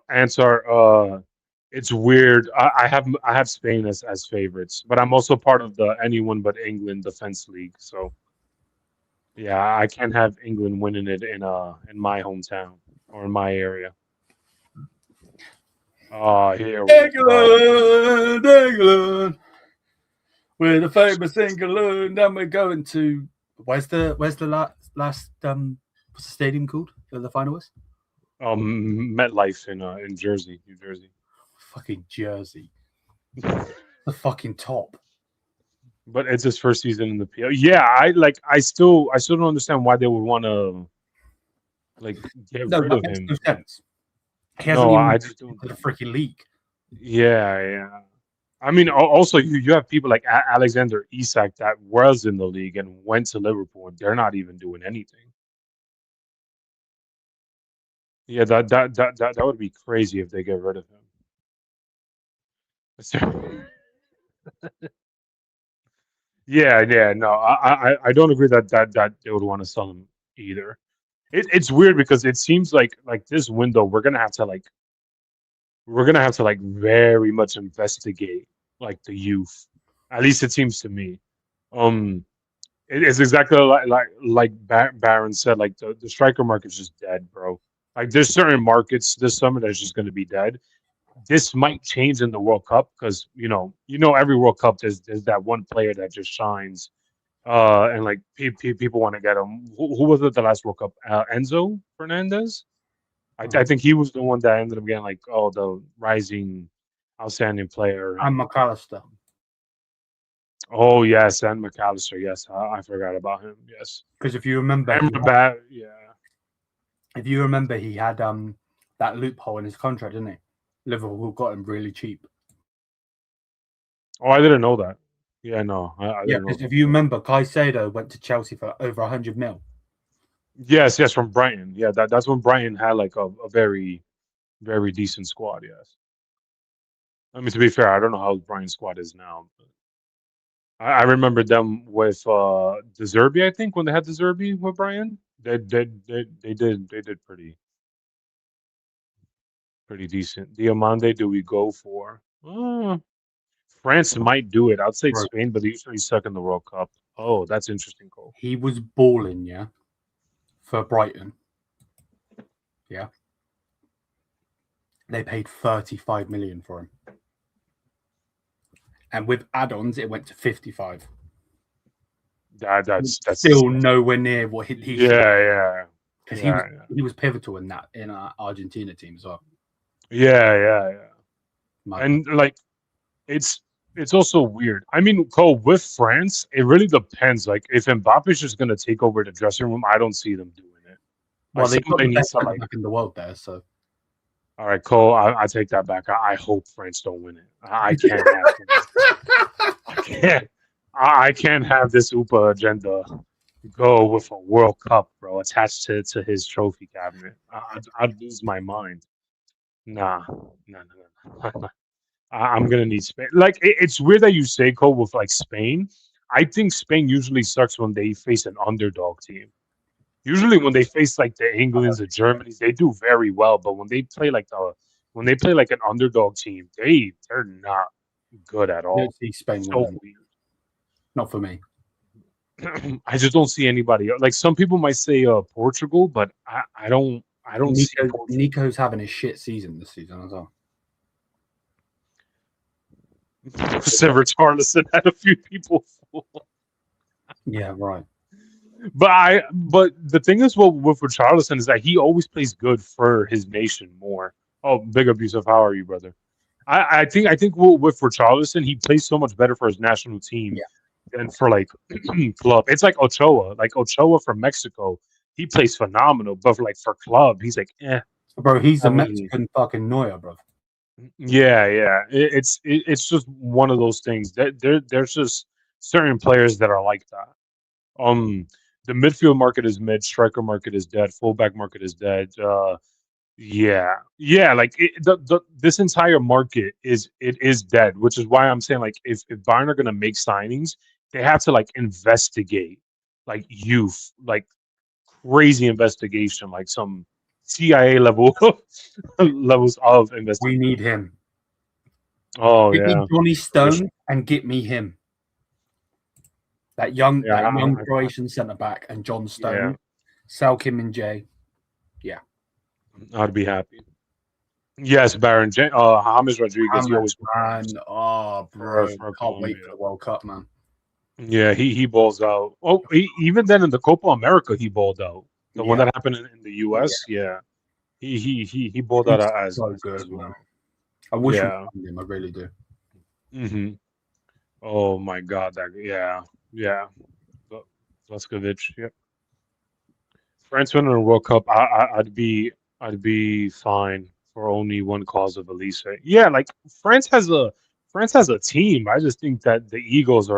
Answer. It's weird. I have Spain as favorites, but I'm also part of the anyone but England defense league. So yeah, I can't have England winning it in my hometown or in my area. Here we go. England. We're the famous England, and we're going to where's the last what's the stadium called? The finalists? MetLife in Jersey, New Jersey. Fucking Jersey. The fucking top. But it's his first season in the PL. Yeah, I still don't understand why they would want to get rid of him. No sense. He hasn't even just don't the freaking league. Yeah. I mean, also you have people like Alexander Isak that was in the league and went to Liverpool, and they're not even doing anything. Yeah, that would be crazy if they get rid of him. Yeah, no, I don't agree that they would want to sell him either. It's weird because it seems like this window we're gonna have to very much investigate like the youth. At least it seems to me. It's exactly like Baron said. Like the striker market's just dead, bro. Like there's certain markets this summer that's just going to be dead. This might change in the World Cup because every World Cup there's that one player that just shines, and like people want to get him. Who was it the last World Cup? Enzo Fernandez. I think he was the one that ended up getting like the rising outstanding player. And McAllister. Oh yes, and McAllister. Yes, I forgot about him. Yes, because if you remember, if you remember, he had that loophole in his contract, didn't he? Liverpool got him really cheap. Oh, I didn't know that. Yeah, no, I didn't know because if you remember, Caicedo went to Chelsea for over 100 mil. Yes, from Brighton. Yeah, that's when Brighton had like a very, very decent squad. Yes. I mean, to be fair, I don't know how Brighton's squad is now. But I remember them with De Zerbi, I think, when they had De Zerbi with Brighton. They did pretty decent. Diamande, do we go for? France might do it. I'd say Spain, but they usually suck in the World Cup. Oh, that's interesting, Cole. He was balling, yeah, for Brighton. Yeah. They paid 35 million for him. And with add-ons, it went to 55. That's still nowhere near what he yeah. Because he was pivotal in that in our Argentina team as well. Yeah. And like it's also weird. I mean, Cole, with France, it really depends. Like if Mbappe's just gonna take over the dressing room, I don't see them doing it. Well, they got the best back in the world there, so. All right, Cole, I take that back. I hope France don't win it. I can't have I can't have this UPA agenda go with a World Cup, bro, attached to his trophy cabinet. I'd lose my mind. Nah. I'm gonna need Spain. Like it's weird that you say, Cole, with like Spain. I think Spain usually sucks when they face an underdog team. Usually, when they face like the Englands, the Germanys, they do very well. But when they play like an underdog team, they're not good at all. See Spain so weird. Not for me. I just don't see anybody. Like some people might say Portugal, but I don't see Portugal. Nico's having a shit season this season as well. Richarlison had a few people full. Yeah, right. But the thing is, with Richarlison is that he always plays good for his nation more. Oh, big up, Yusuf. How are you, brother? I think with Richarlison, he plays so much better for his national team than for like club. It's like Ochoa. Like Ochoa from Mexico, he plays phenomenal, but for club, he's like, eh. Bro, he's a Mexican fucking Neuer, bro. Yeah. It's just one of those things. There's just certain players that are like that. The midfield market is mid, striker market is dead, fullback market is dead. Yeah. Like this entire market is dead, which is why I'm saying like if Bayern are gonna make signings, they have to like investigate like youth, like crazy investigation, like some CIA level levels of investigation. We need him. Oh get me Johnny Stone and get me him. That young Croatian centre back and John Stone, Sal Kim and Jay. Yeah, I'd be happy. Yes, Baron. James Rodriguez. Oh, bro, can't wait for the World Cup, man. Yeah, he balls out. Oh, even then in the Copa America, he balled out. The one that happened in the U.S. Yeah, he balled out as good as well. Man. I wish we found him. I really do. Mm-hmm. Oh my God! Yeah. Vlaskovic. Yep. France winning a World Cup. I'd be fine for only one cause of Elise. Yeah, like France has a team. I just think that the egos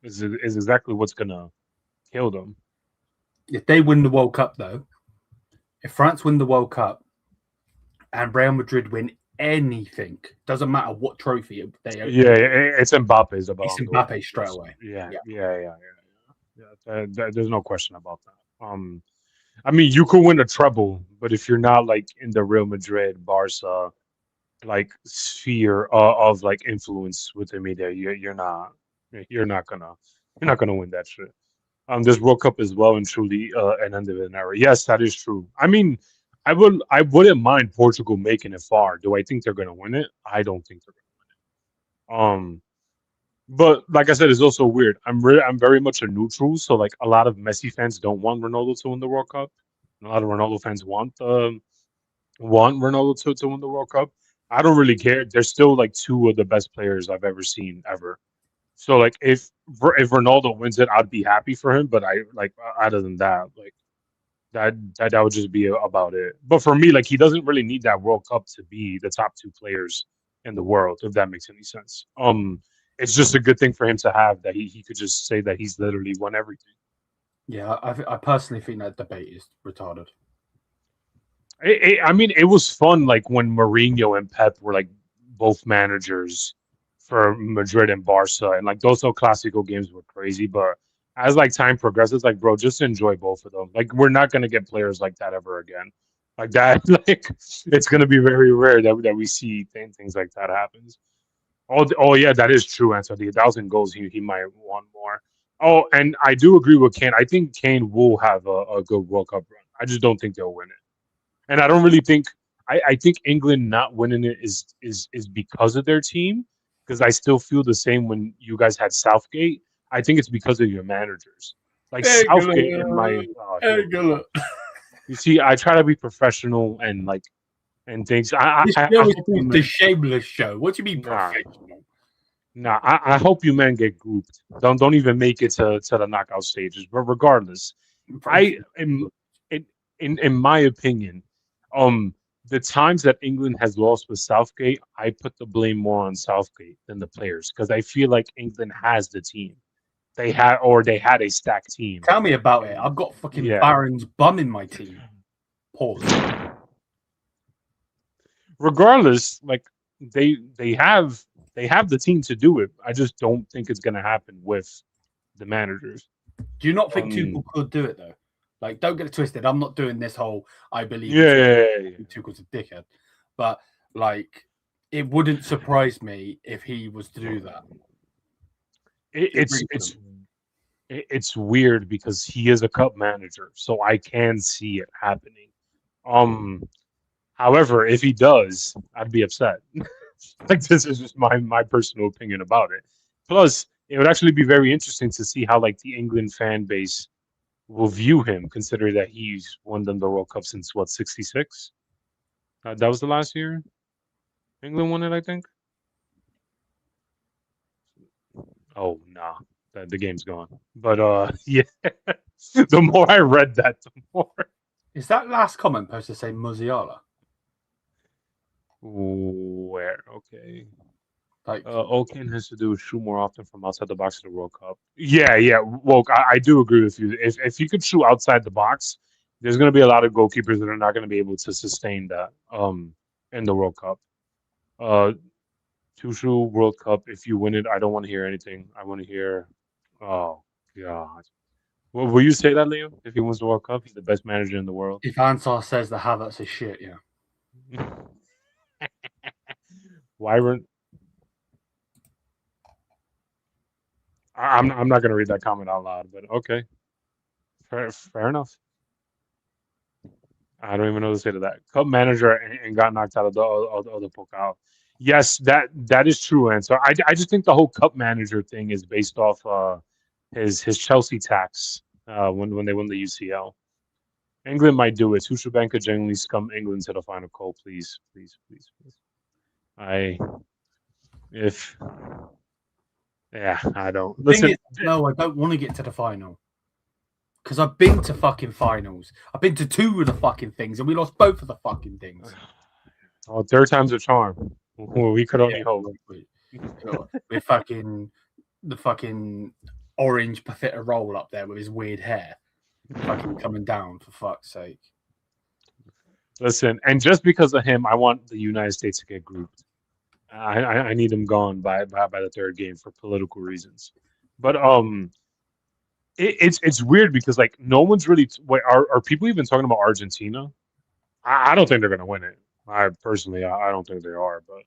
is exactly what's gonna kill them. If they win the World Cup, though, if France win the World Cup and Real Madrid win anything, doesn't matter what trophy they open. Yeah, it's Mbappe's about. It's Mbappe straight away. Yeah. There's no question about that. I mean, you could win a treble, but if you're not like in the Real Madrid, Barca, like sphere of like influence with the media, you're not gonna You're not gonna win that shit. This World Cup is well and truly an end of an era. Yes, that is true. I mean, I wouldn't mind Portugal making it far. Do I think they're gonna win it? I don't think they're gonna win it. But like I said, it's also weird. I'm very much a neutral, so like a lot of Messi fans don't want Ronaldo to win the World Cup. And a lot of Ronaldo fans want Ronaldo to win the World Cup. I don't really care. They're still like two of the best players I've ever seen ever. So like if Ronaldo wins it, I'd be happy for him. But I like other than that, like that would just be about it. But for me, like he doesn't really need that World Cup to be the top two players in the world, if that makes any sense. It's just a good thing for him to have that he could just say that he's literally won everything. Yeah, I personally think that debate is retarded. I mean, it was fun, like when Mourinho and Pep were like both managers for Madrid and Barca, and like those El Clasico games were crazy. But as like time progresses, like bro, just enjoy both of them. Like we're not gonna get players like that ever again. Like that, like it's gonna be very rare that we see things like that happens. Oh yeah, that is true, Anthony. 1,000 goals, he might want more. Oh, and I do agree with Kane. I think Kane will have a good World Cup run. I just don't think they'll win it. And I don't really think I think England not winning it is because of their team. Because I still feel the same when you guys had Southgate. I think it's because of your managers. Like Southgate in my you see, I try to be professional and like and things. This show is called the Shameless Show. What do you mean professional? Nah, I hope you men get grouped. Don't even make it to the knockout stages. But regardless, in my opinion, the times that England has lost with Southgate, I put the blame more on Southgate than the players because I feel like England has the team. They had a stacked team. Tell me about it. I've got fucking Baron's bum in my team. Pause. Regardless, like they have the team to do it. I just don't think it's gonna happen with the managers. Do you not think Tuchel could do it though? Like, don't get it twisted. I'm not doing this whole I believe Tuchel's a dickhead, but like it wouldn't surprise me if he was to do that. It's weird because he is a cup manager, so I can see it happening. However, if he does, I'd be upset. Like this is just my personal opinion about it. Plus, it would actually be very interesting to see how like the England fan base will view him, considering that he's won them the World Cup since what 66. That was the last year England won it, I think. Oh nah, the game's gone. But yeah, the more I read that, the more. Is that last comment supposed to say Musiala? Where? Okay. Like, Oaken has to do with shoot more often from outside the box in the World Cup. Yeah. Well, I do agree with you. If you could shoot outside the box, there's going to be a lot of goalkeepers that are not going to be able to sustain that in the World Cup. Tuchel World Cup. If you win it, I don't want to hear anything. I want to hear. Oh God. Well, will you say that, Leo? If he wins the World Cup, he's the best manager in the world. If Ansar says the Havertz is shit, yeah. Wyvern. I'm not gonna read that comment out loud, but okay, fair enough. I don't even know what to say to that. Cup manager and got knocked out of the other Pokal. Yes, that is true, and so I just think the whole cup manager thing is based off his Chelsea tax when they won the UCL. England might do it. Tuchel could genuinely scum England to the final call, please. I don't. Listen, no, I don't want to get to the final. Because I've been to fucking finals. I've been to 2 of the fucking things, and we lost both of the fucking things. Oh, third time's a charm. Well, we could only hope. With fucking the fucking orange Pafita roll up there with his weird hair. Fucking coming down, for fuck's sake. Listen, and just because of him, I want the United States to get grouped. I need him gone by the third game for political reasons. But it's weird because like no one's really are people even talking about Argentina? I don't think they're gonna win it. I don't think they are, but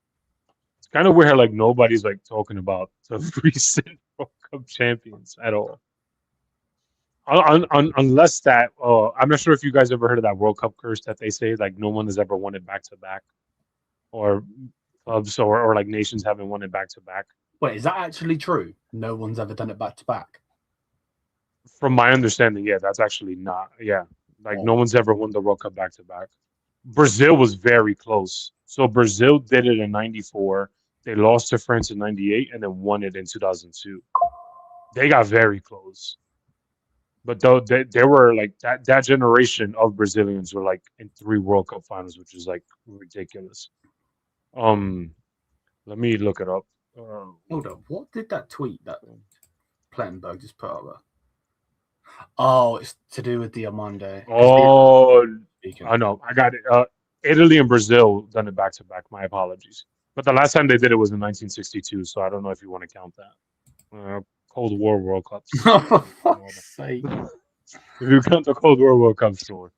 kind of weird. Like nobody's like talking about the recent World Cup champions at all. Unless that, I'm not sure if you guys ever heard of that World Cup curse that they say, like no one has ever won it back to back, or clubs or like nations haven't won it back to back. Wait, is that actually true? No one's ever done it back to back. From my understanding, yeah, that's actually not. Yeah, like no one's ever won the World Cup back to back. Brazil was very close. So Brazil did it in '94. They lost to France in '98 and then won it in 2002. They got very close. But though they were like that generation of Brazilians were like in 3 World Cup finals, which is like ridiculous. Let me look it up. Hold on, what did that tweet that Plettenberg just put up there? Oh, it's to do with the Armando. Oh, I know, I got it. Italy and Brazil done it back to back. My apologies, but the last time they did it was in 1962, so I don't know if you want to count that. Cold War World Cups. Oh, for fuck's sake. If you count the Cold War World Cups, sure.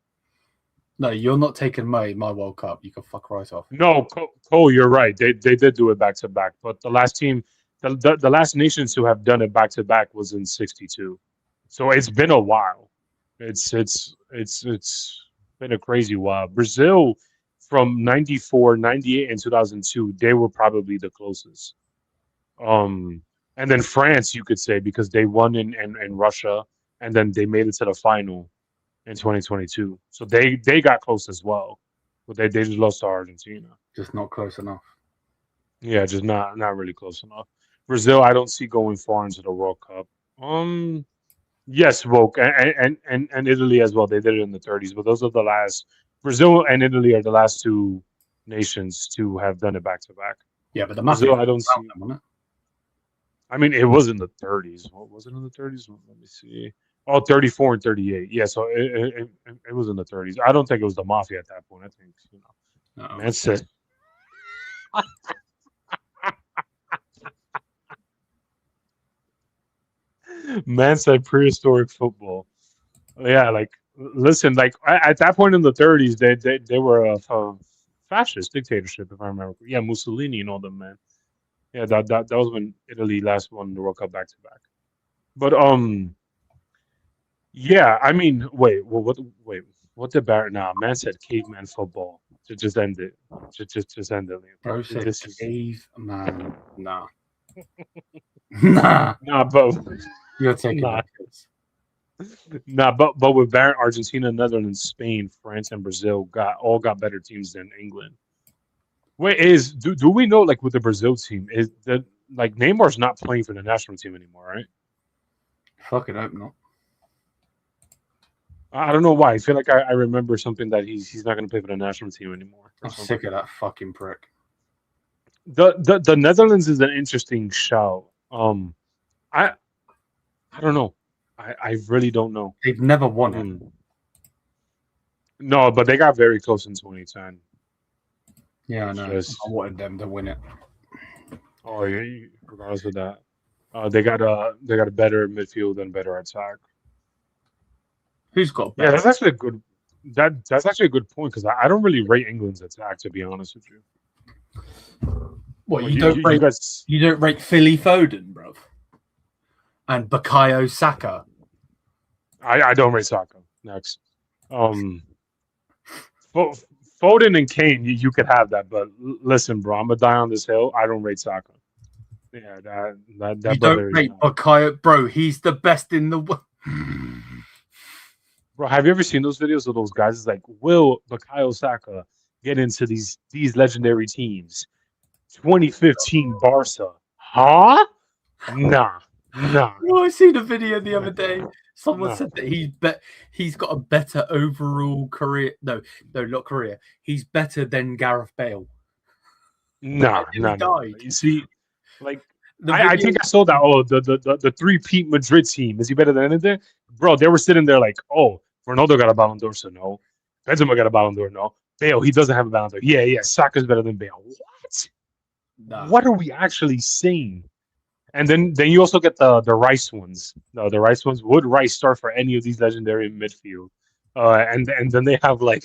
No, you're not taking my World Cup. You can fuck right off. No, Cole, you're right. They did do it back to back, but the last team, the last nations who have done it back to back was in '62. So it's been a while. It's been a crazy while. Brazil from '94, '98, and 2002, they were probably the closest. And then France, you could say, because they won in Russia, and then they made it to the final in 2022. So they got close as well, but they just lost to Argentina. Just not close enough. Yeah, just not really close enough. Brazil, I don't see going far into the World Cup. Yes, Volk and Italy as well. They did it in the 30s, but those are the last. Brazil and Italy are the last 2 nations to have done it back to back. Yeah, but the Brazil, I don't see. them, wasn't it? I mean, it was in the 30s. What was it in the 30s? Let me see. Oh, 34 and 38. Yeah, so it was in the 30s. I don't think it was the mafia at that point. I think, No. man said. Man said prehistoric football. Yeah, like listen, like at that point in the 30s, they were a fascist dictatorship, if I remember. Yeah, Mussolini and all them, man. Yeah, that was when Italy last won the World Cup back to back. But yeah, I mean, wait, what did Barrett? Nah, man said caveman football to just end it. Just end it. Bro said caveman. Nah. Nah, but you're taking that. Nah, but with Barrett, Argentina, Netherlands, Spain, France, and Brazil all got better teams than England. Wait, do we know, like with the Brazil team, is that like Neymar's not playing for the national team anymore, right? Fucking hope not. I don't know why. I feel like I remember something that he's not going to play for the national team anymore. I'm sick of that fucking prick. The Netherlands is an interesting shout. I don't know. I really don't know. They've never won it. No, but they got very close in 2010. Yeah, I know. I wanted them to win it. Oh yeah, regardless of that, they got a better midfield and better attack. Who's got better? Yeah, that's actually a good. That's actually a good point because I don't really rate England's attack, to be honest with you. What, you don't rate Philly Foden, bro? And Bukayo Saka? I don't rate Saka. Next. Foden and Kane, you could have that, but listen, bro, I'm gonna die on this hill. I don't rate Saka. Yeah, that you don't rate Bukayo, bro. He's the best in the world. Bro, have you ever seen those videos of those guys? It's like, will Bukayo Saka get into these legendary teams? 2015 Barca, huh? Nah. Well, I seen a video the other day. Someone said that he's got a better overall career. No, not career. He's better than Gareth Bale. No. You see, like I think I saw that. Oh, the 3-peat Madrid team. Is he better than anything? Bro, they were sitting there like, oh, Ronaldo got a Ballon d'Or, so no. Benzema got a Ballon d'Or, no. Bale, he doesn't have a Ballon d'Or. Yeah, Saka's better than Bale. What? Nah. What are we actually saying? And then you also get the Rice ones. No, the Rice ones. Would Rice start for any of these legendary midfield? And then they have like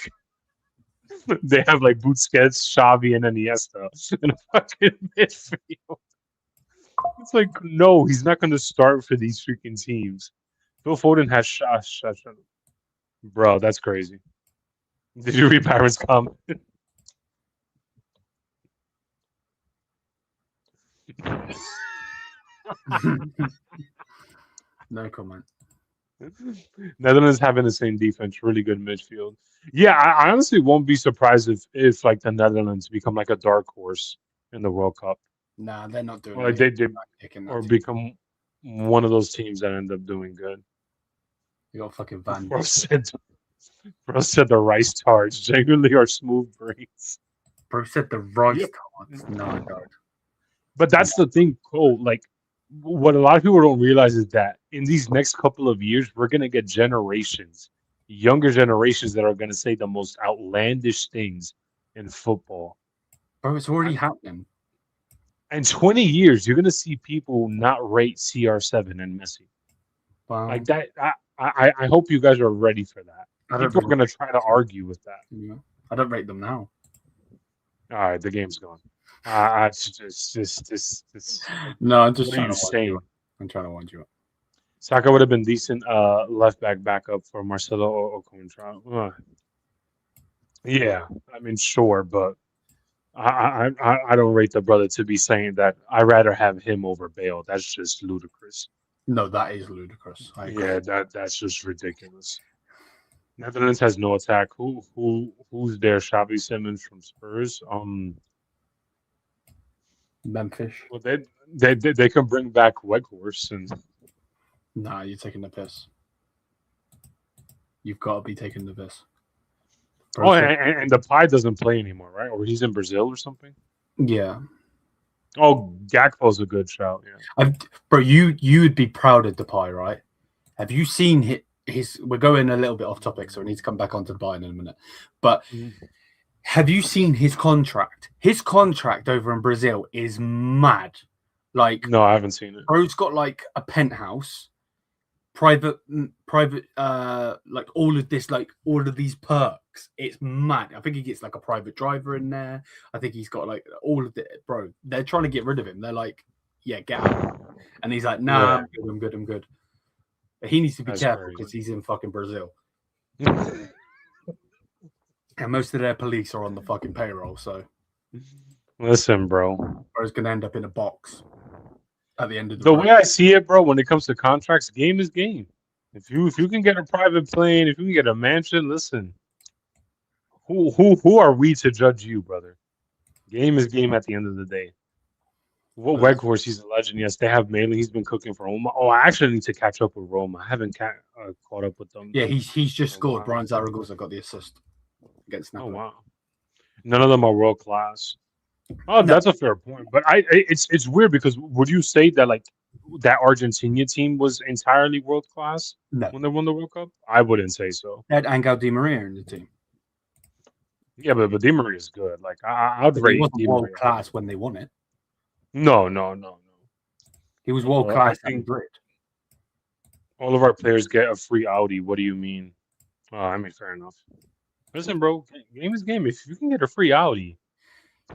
They have like Busquets, Xavi, and Iniesta in a fucking midfield. It's like, no, he's not going to start for these freaking teams. Phil Foden has bro, that's crazy. Did you read Byron's comment? No comment. Netherlands having the same defense, really good midfield. Yeah, I honestly won't be surprised if like the Netherlands become like a dark horse in the World Cup. Nah, they're not doing Or or become one of those teams that end up doing good. You got fucking Van. Bro said the rice tarts genuinely are smooth brains. Bro said the rice tarts. No, God. But that's the thing, Cole. Like, what a lot of people don't realize is that in these next couple of years, we're gonna get generations, younger generations that are gonna say the most outlandish things in football. Bro, it's already happening. In 20 years, you're gonna see people not rate CR7 and Messi. Wow. Like that. I hope you guys are ready for that. People are gonna try to argue with that. Yeah. I don't rate them now. All right, the game's gone. It's No, I'm just what are you saying? I'm trying to wind you up. Saka would have been decent left back backup for Marcelo or Contra. Yeah, I mean, sure, but I don't rate the brother to be saying that. I'd rather have him over Bale. That's just ludicrous. No, that is ludicrous. Yeah, that's just ridiculous. Netherlands has no attack. Who's there? Xavi Simons from Spurs. Memphis. Well, they can bring back Weghorst and. Nah, you're taking the piss. You've got to be taking the piss. Oh, and the Pie doesn't play anymore, right? Or he's in Brazil or something. Yeah. Oh, Gakpo's a good shout. Yeah. Bro, you would be proud of Depay, right? Have you seen his? We're going a little bit off topic, so we need to come back onto the Bayern in a minute. But have you seen his contract? His contract over in Brazil is mad. Like, no, I haven't seen it. Bro's got like a penthouse, private, like all of this, like all of these perks. It's mad. I think he gets like a private driver in there. I think he's got like all of it, bro. They're trying to get rid of him. They're like, yeah, get out. And he's like, nah, yeah. I'm good. But he needs to be careful because he's in fucking Brazil. And most of their police are on the fucking payroll, so. Listen, bro. Bro's going to end up in a box at the end of the way I see it, bro, when it comes to contracts, game is game. If you can get a private plane, if you can get a mansion, listen. Who are we to judge you, brother? Game is game at the end of the day. Well, Weghorst, he's a legend. Yes, they have Maley. He's been cooking for Roma. Oh, I actually need to catch up with Roma. I haven't caught up with them. Yeah, he's just scored. Brian Zaragoza got the assist against Napoli. Oh, wow. None of them are world class. Oh, that's a fair point. But it's weird because would you say that like that Argentina team was entirely world class when they won the World Cup? I wouldn't say so. They had Angel Di Maria in the team. Yeah, but Di Maria is good. Like I'd rate he wasn't world class when they won it. No. He was world class at Madrid. All of our players get a free Audi. What do you mean? I mean, fair enough. Listen, bro, game is game. If you can get a free Audi,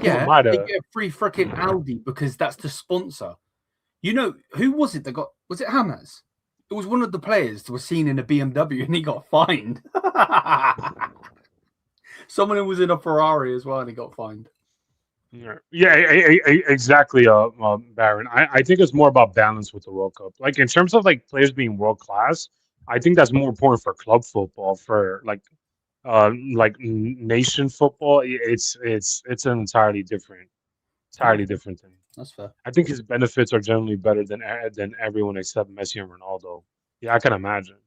yeah, they get a free freaking Audi because that's the sponsor. You know, who was it that got? Was it Havertz? It was one of the players that was seen in a BMW and he got fined. Someone who was in a Ferrari as well and he got fined. Yeah, exactly, Baron. I think it's more about balance with the World Cup. Like in terms of like players being world class, I think that's more important for club football. For like nation football, it's an entirely different thing. That's fair. I think his benefits are generally better than everyone except Messi and Ronaldo. Yeah, I can imagine.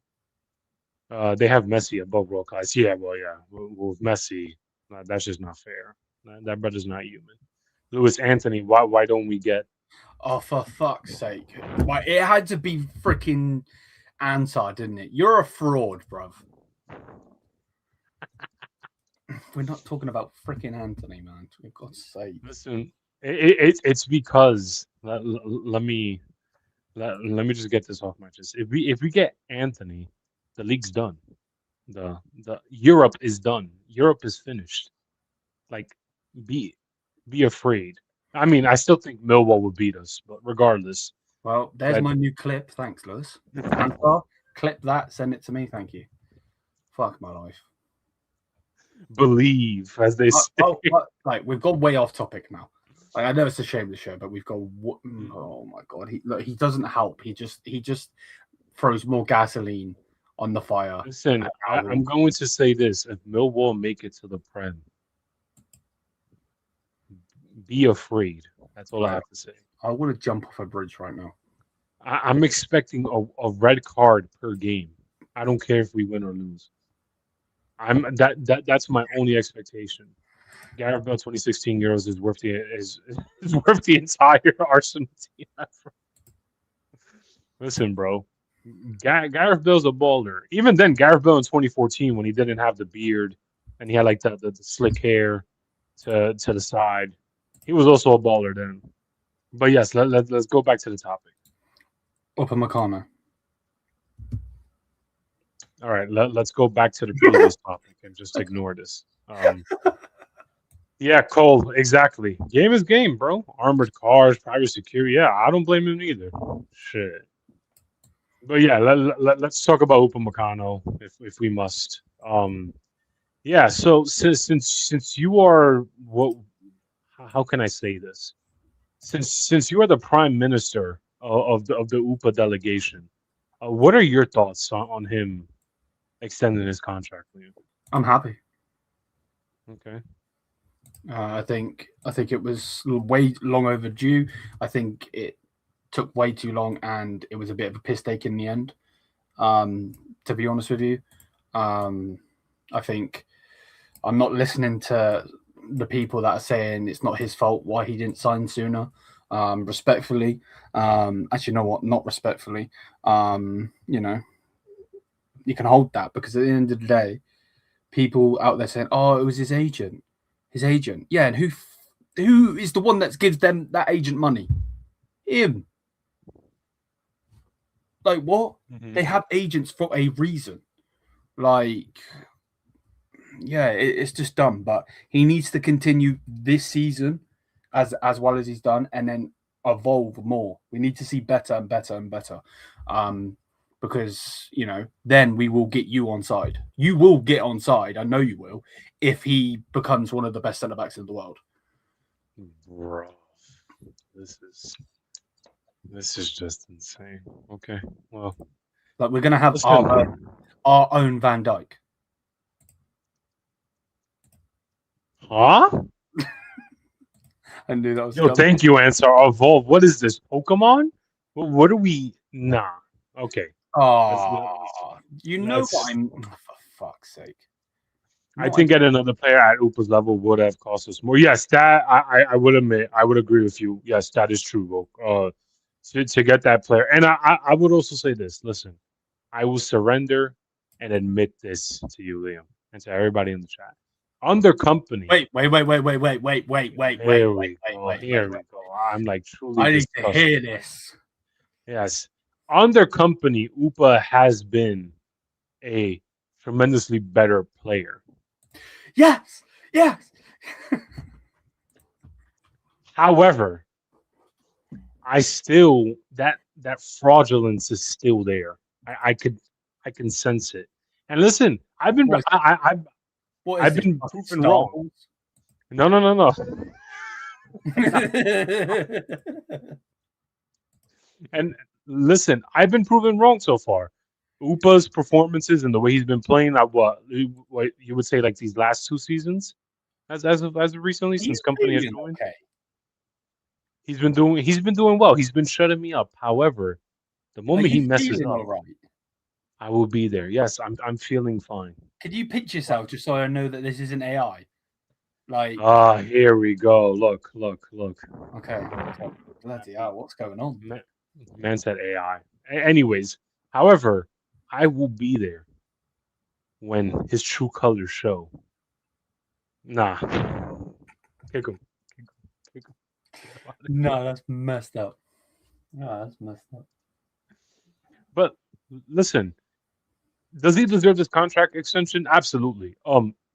They have Messi above world class. Yeah, well, yeah, with Messi, that's just not fair. That brother's not human. Lewis Anthony, why don't we get? Oh, for fuck's sake! Why it had to be freaking Ansar, didn't it? You're a fraud, bruv. We're not talking about freaking Anthony, man. For God's sake. Listen, it's because let me just get this off my chest. If we get Anthony, the league's done. The Europe is done. Europe is finished. Like, be afraid. I mean, I still think Millwall would beat us, but regardless. Well, there's my new clip. Thanks, Lewis. Clip that. Send it to me. Thank you. Fuck my life. Believe, as they say. Like, we've gone way off topic now. Like, I know it's a shameless show, but we've got. Oh my god, he doesn't help. He just throws more gasoline on the fire. Listen, I'm going to say this: if Millwall make it to the Prem, be afraid. That's all I have to say. I want to jump off a bridge right now. I'm expecting a red card per game. I don't care if we win or lose. That's my only expectation. Gareth Bale, 2016 euros is worth the entire Arsenal team effort. Listen, bro, Gareth Bale's a baller. Even then, Gareth Bale in 2014, when he didn't have the beard and he had like the slick hair to the side, he was also a baller then. But yes, let's go back to the topic. Upamecano. All right, let's go back to the previous topic and just ignore this. Yeah, Cole, exactly. Game is game, bro. Armored cars, private security. Yeah, I don't blame him either. Shit. But yeah, let's talk about Upamecano if we must. Yeah. So since you are how can I say this? Since you are the prime minister of the UPA delegation, what are your thoughts on him extending his contract for you? I'm happy. Okay. I think it was way long overdue. I think it took way too long, and it was a bit of a piss take in the end. To be honest with you, I think I'm not listening to the people that are saying it's not his fault why he didn't sign sooner. Respectfully, actually, you know what? Not respectfully. You know, you can hold that because at the end of the day, people out there saying, "Oh, it was his agent." His agent, yeah, and who is the one that gives them that agent money? Him. Like what? Mm-hmm. They have agents for a reason. Like, yeah, it's just dumb. But he needs to continue this season as well as he's done, and then evolve more. We need to see better and better and better. Because, you know, then we will get you on side. You will get on side. I know you will, if he becomes one of the best centre-backs in the world. Bro, this is just insane. Okay, well. Like, we're going to have our own Van Dijk. Huh? I knew that was coming. Thank you, Answer. Evolve. What is this, Pokemon? What are we? Nah. Okay. Oh, you know what I'm... Oh, for fuck's sake. I think getting another player at Upa's level would have cost us more. Yes, that I would admit. I would agree with you. Yes, that is true. To get that player. And I would also say this. Listen, I will surrender and admit this to you, Liam, and to everybody in the chat. Under company. Wait. Here we go. I'm like truly. I need to hear this. Yes. Under company, Upa has been a tremendously better player. Yes. However, I still that fraudulence is still there. I can sense it. And listen, I've been proven wrong. No. And listen, I've been proven wrong so far. Upa's performances and the way he's been playing at what you would say like these last two seasons, as of recently, since company has joined. Okay. He's been doing well. He's been shutting me up. However, the moment he messes up, right? I will be there. Yes, I'm feeling fine. Could you pitch yourself just so I know that this isn't AI? Like here we go. Look. Okay. Bloody hell, what's going on? Man said AI. Anyways, however, I will be there when his true colors show. Nah. Kick him. No, that's messed up. But listen, does he deserve this contract extension? Absolutely.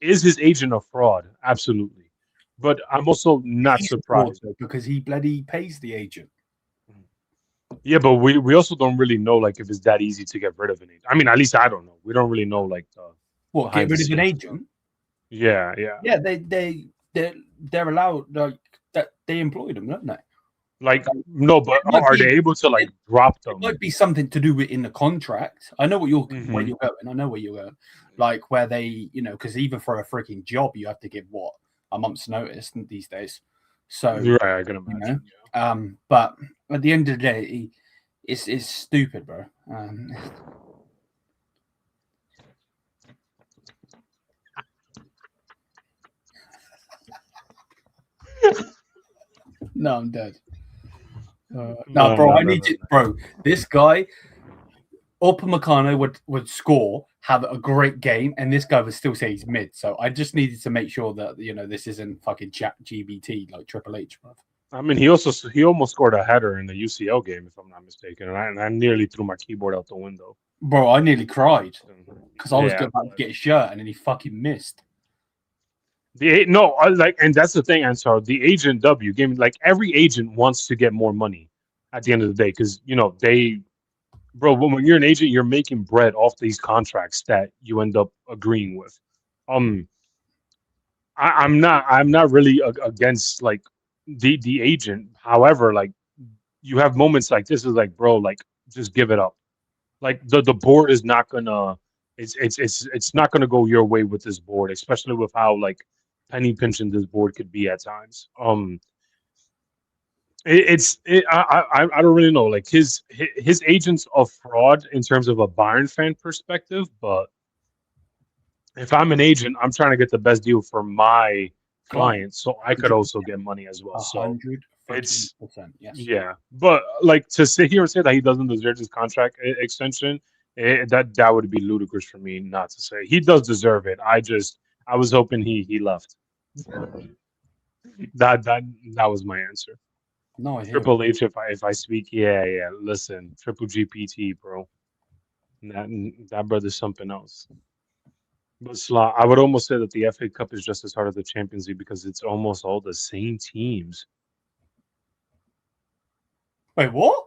Is his agent a fraud? Absolutely. But I'm also not surprised because he bloody pays the agent. Yeah, but we also don't really know like if it's that easy to get rid of an agent. I mean, at least I don't know. We don't really know like what, get rid of an agent? Yeah. Yeah, they're allowed, like, that they employed them, don't they? Like, no, but are they able to like drop them? It might be something to do with in the contract. I know where you're going. I know where you're going. Like where they, because even for a freaking job, you have to give what, a month's notice these days. So right, I can imagine. But at the end of the day, it's stupid, bro. No, I'm dead. No, bro, I need to, bro. This guy, Upamecano would score, have a great game, and this guy would still say he's mid. So I just needed to make sure that this isn't fucking chat GBT like Triple H, bro. I mean, he almost scored a header in the UCL game, if I'm not mistaken, and I nearly threw my keyboard out the window. Bro, I nearly cried because I was about to get a shirt, and then he fucking missed. And that's the thing, Ansar. The agent W game, like every agent wants to get more money at the end of the day because when you're an agent, you're making bread off these contracts that you end up agreeing with. I'm not really against like the agent. However, like you have moments like this is like, bro, like just give it up. Like the board is not gonna it's not gonna go your way with this board, especially with how like penny pinching this board could be at times. I don't really know. Like his agent's a fraud in terms of a Bayern fan perspective, but if I'm an agent, I'm trying to get the best deal for my client, so I could also get money as well. So it's yes. Yeah, but like to sit here and say that he doesn't deserve his contract extension, that would be ludicrous for me not to say. He does deserve it. I was hoping he left. That was my answer. No, I hear Triple H, if I speak, yeah. Listen, Triple GPT, bro. That brother's something else. But I would almost say that the FA Cup is just as hard as the Champions League because it's almost all the same teams. Wait, what?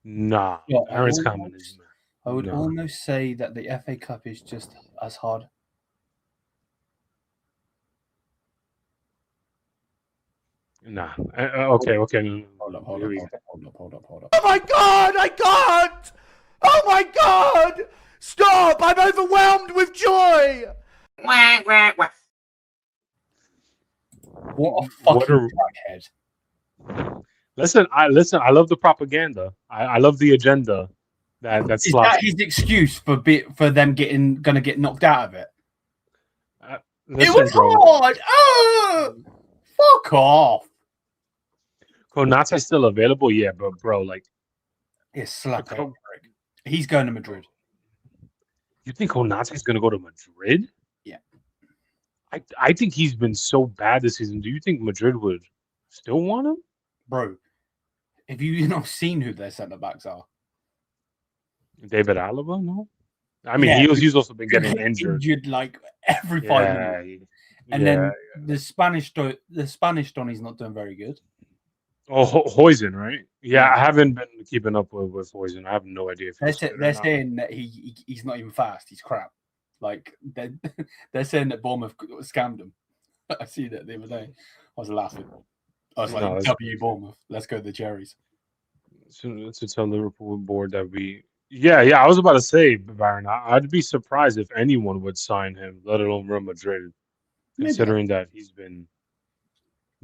Nah, Aaron's comment is. I would almost say that the FA Cup is just as hard. Nah. Okay. No. Hold up. Oh my God! I can't! Oh my God! Stop! I'm overwhelmed with joy! What a fucking crackhead. Listen, I love the propaganda. I love the agenda. That's Is that his excuse for them gonna get knocked out of it? It was hard! Oh! Fuck off! Konate's still available? Yeah, but bro, like... It's slap. He's going to Madrid. You think Konate's going to go to Madrid? Yeah. I think he's been so bad this season. Do you think Madrid would still want him? Bro, have you not seen who their centre-backs are? David Alaba? No? I mean, he's also been getting injured. Like every 5 minutes. And then the Spanish Donny's not doing very good. Oh, Huijsen, right? Yeah, I haven't been keeping up with Huijsen. I have no idea if they're saying that he's not even fast. He's crap. Like they're saying that Bournemouth scammed him. I see that the other day. I was laughing. I was like, W Bournemouth. Let's go to the Cherries. To tell Liverpool board that we. Yeah. I was about to say, Byron. I'd be surprised if anyone would sign him, let alone Real Madrid, considering that he's been.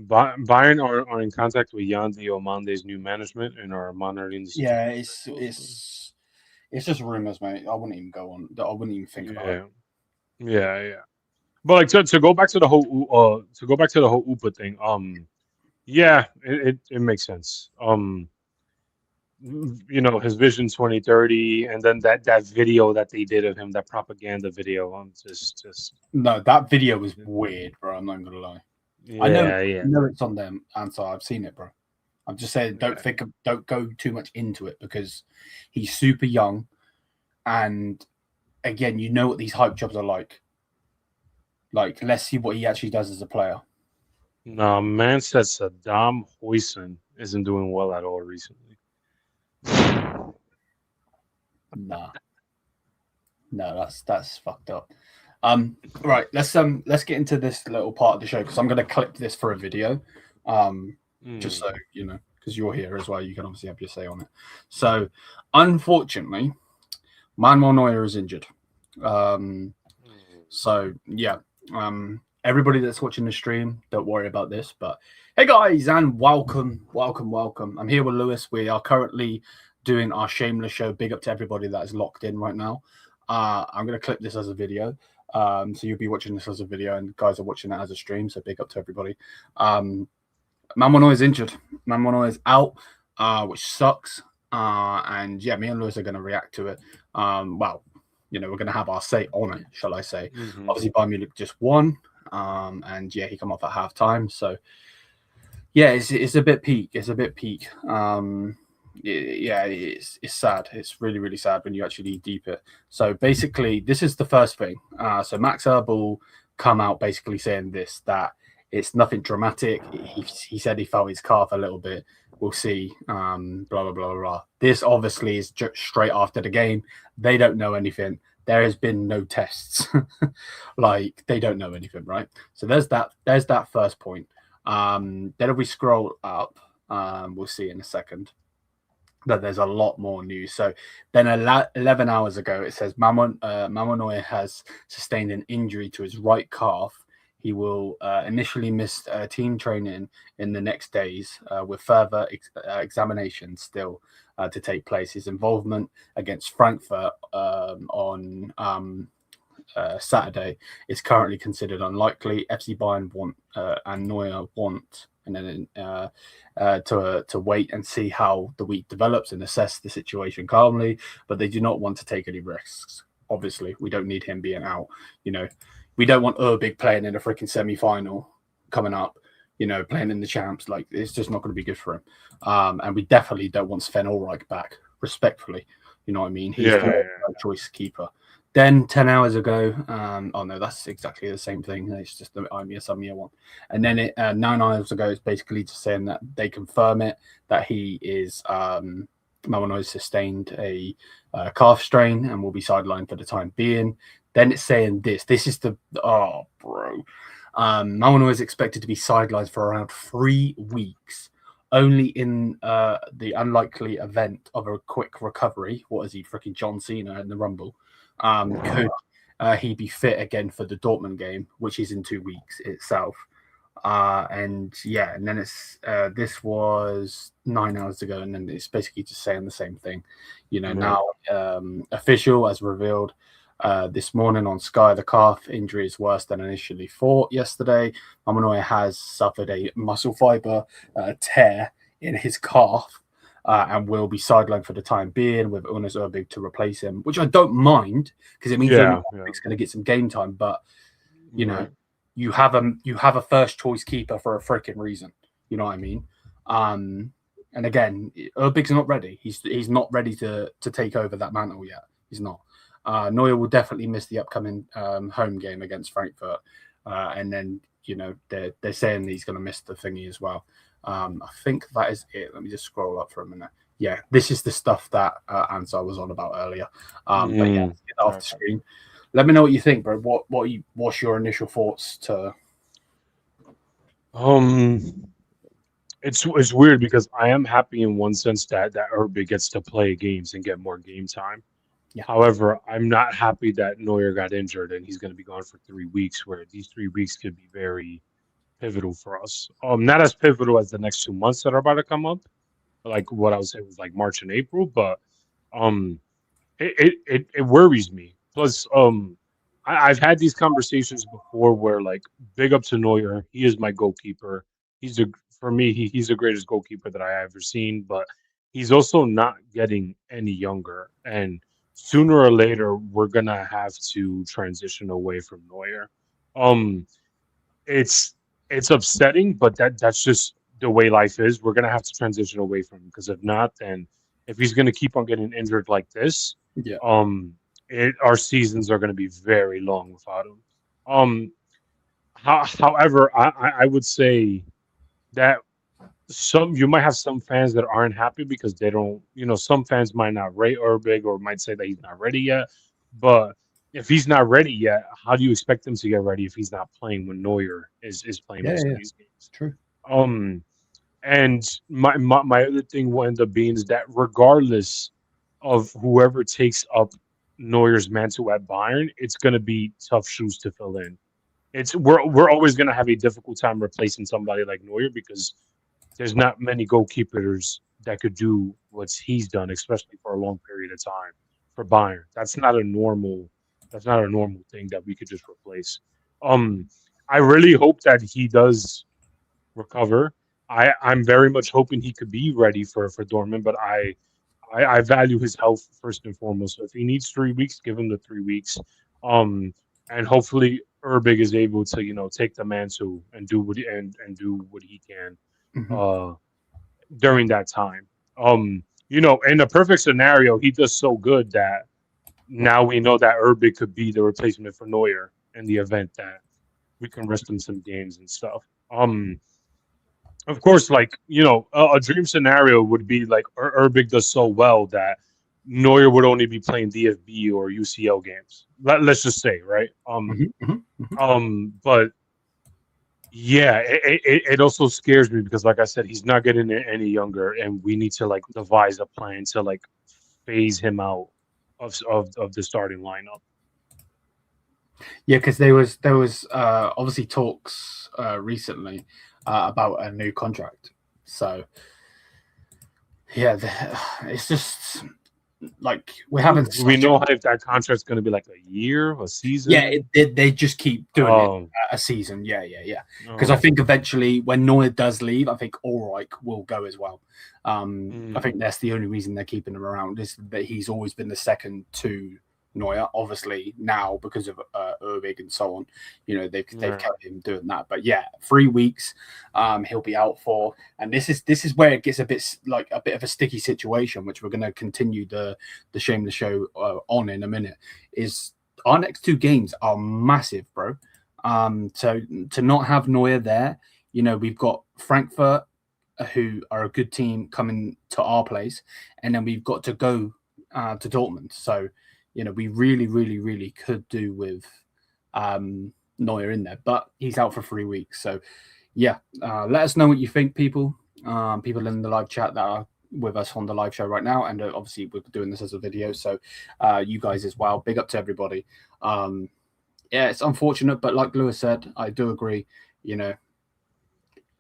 Bayern are in contact with Jan Diomande's new management and are monitoring the situation. Yeah, it's just rumors, mate. I wouldn't even go on. I wouldn't even think about it. Yeah. But like to go back to the whole Upa thing. Yeah, it makes sense. His Vision 2030, and then that video that they did of him, that propaganda video. Just no, that video was weird, bro. I'm not gonna lie. Yeah, I know it's on them, and so I've seen it, bro. I'm just saying, don't go too much into it because he's super young, and again, you know what these hype jobs are like. Like, let's see what he actually does as a player. No, man said Saddam Hussein isn't doing well at all recently. Nah. No, that's fucked up. Right, let's get into this little part of the show because I'm gonna clip this for a video. Just so you know, because you're here as well, you can obviously have your say on it. So, unfortunately, Manuel Neuer is injured. So yeah, everybody that's watching the stream, don't worry about this. But hey guys, and welcome. I'm here with Lewis. We are currently doing our Shameless show. Big up to everybody that is locked in right now. I'm going to clip this as a video. So you'll be watching this as a video, and guys are watching it as a stream. So big up to everybody. Manuel is injured. Manuel is out, which sucks. And yeah, me and Lewis are going to react to it. Well, you know, we're going to have our say on it, shall I say. Obviously, Bayern Munich just won. And yeah, he come off at half time. So yeah, it's a bit peak. It's a bit peak. Yeah, it's sad. It's really, really sad when you actually deep it. So basically, this is the first thing. So Max Erbel come out basically saying this, that it's nothing dramatic. He said he felt his calf a little bit. We'll see. Blah, blah, blah, blah. This obviously is straight after the game. They don't know anything. There has been no tests. Like, they don't know anything, right? So there's that first point. Then if we scroll up, we'll see in a second that there's a lot more news. So then 11 hours ago, it says Manuel Neuer has sustained an injury to his right calf. He will initially miss team training in the next days with further examinations still to take place. His involvement against Frankfurt on Saturday is currently considered unlikely. FC Bayern want and Neuer want, and then to wait and see how the week develops and assess the situation calmly, but they do not want to take any risks. Obviously, we don't need him being out. You know, we don't want Urbig playing in a freaking semi-final coming up, you know, playing in the champs. Like, it's just not going to be good for him. And we definitely don't want Sven Ulreich back, respectfully. You know what I mean? He's the choice keeper. Then 10 hours ago, oh no, that's exactly the same thing. It's just the Samia one. And then 9 hours ago, it's basically just saying that they confirm it, that he is, Manuel sustained a calf strain and will be sidelined for the time being. Then it's saying this is the, oh, bro. Manuel is expected to be sidelined for around 3 weeks. Only in the unlikely event of a quick recovery. What is he, freaking John Cena in the Rumble? Could he be fit again for the Dortmund game, which is in 2 weeks itself? And yeah, and then it's this was 9 hours ago, and then it's basically just saying the same thing. You know, now official as revealed this morning on Sky, the calf injury is worse than initially thought yesterday. Manuel has suffered a muscle fiber tear in his calf. And will be sidelined for the time being with Unas Urbig to replace him, which I don't mind because it means Urbig's going to get some game time. But you know, you have a first choice keeper for a freaking reason. You know what I mean? And again, Urbig's not ready. He's not ready to take over that mantle yet. He's not. Neuer will definitely miss the upcoming home game against Frankfurt, and then you know they're saying he's going to miss the thingy as well. I think that is it. Let me just scroll up for a minute. Yeah, this is the stuff that Ansar was on about earlier. But yeah, let's get that off the screen. Let me know what you think, bro. What's your initial thoughts to? It's weird because I am happy in one sense that Urbig gets to play games and get more game time. Yeah. However, I'm not happy that Neuer got injured and he's going to be gone for 3 weeks. Where these 3 weeks could be very pivotal for us. Not as pivotal as the next 2 months that are about to come up, like what I was saying was like March and April, but it worries me. Plus, I've had these conversations before where like big up to Neuer, he is my goalkeeper. He's the greatest goalkeeper that I ever seen, but he's also not getting any younger, and sooner or later we're gonna have to transition away from Neuer. It's upsetting, but that's just the way life is. We're gonna have to transition away from him because if not, then if he's gonna keep on getting injured like this, our seasons are gonna be very long without him. However, I would say that you might have some fans that aren't happy because they don't, some fans might not rate Urbig or might say that he's not ready yet. But if he's not ready yet, how do you expect him to get ready if he's not playing when Neuer is playing most of these games? True. And my other thing will end up being is that regardless of whoever takes up Neuer's mantle at Bayern, it's going to be tough shoes to fill in. We're always going to have a difficult time replacing somebody like Neuer because there's not many goalkeepers that could do what he's done, especially for a long period of time for Bayern. That's not a normal thing that we could just replace. I really hope that he does recover. I'm very much hoping he could be ready for Dortmund, but I value his health first and foremost. So if he needs 3 weeks, give him the 3 weeks. And hopefully Urbig is able to, take the mantle and do what he can during that time. In a perfect scenario, he does so good that now we know that Urbig could be the replacement for Neuer in the event that we can rest him some games and stuff. Of course, a dream scenario would be like Urbig does so well that Neuer would only be playing DFB or UCL games. Let's just say, right? But yeah, it also scares me because, like I said, he's not getting any younger, and we need to devise a plan to phase him out of the starting lineup. Yeah, because there was obviously talks recently about a new contract. So yeah, it's just we haven't. We know if that contract's going to be a year, a season. Yeah, they just keep doing it a season. Yeah. Because I think eventually when Neuer does leave, I think Ulreich will go as well. I think that's the only reason they're keeping him around is that he's always been the second to Neuer. Obviously now because of Urbig and so on, they've kept him doing that. But yeah, 3 weeks he'll be out for, and this is where it gets a bit of a sticky situation, which we're going to continue the Shameless show on in a minute. Is our next 2 games are massive, bro. So to not have Neuer there, we've got Frankfurt, who are a good team, coming to our place, and then we've got to go to Dortmund. So we really, really, really could do with Neuer in there, but he's out for 3 weeks. So, yeah, let us know what you think, people. People in the live chat that are with us on the live show right now, and obviously we're doing this as a video, so you guys as well. Big up to everybody. Yeah, it's unfortunate, but like Lewis said, I do agree.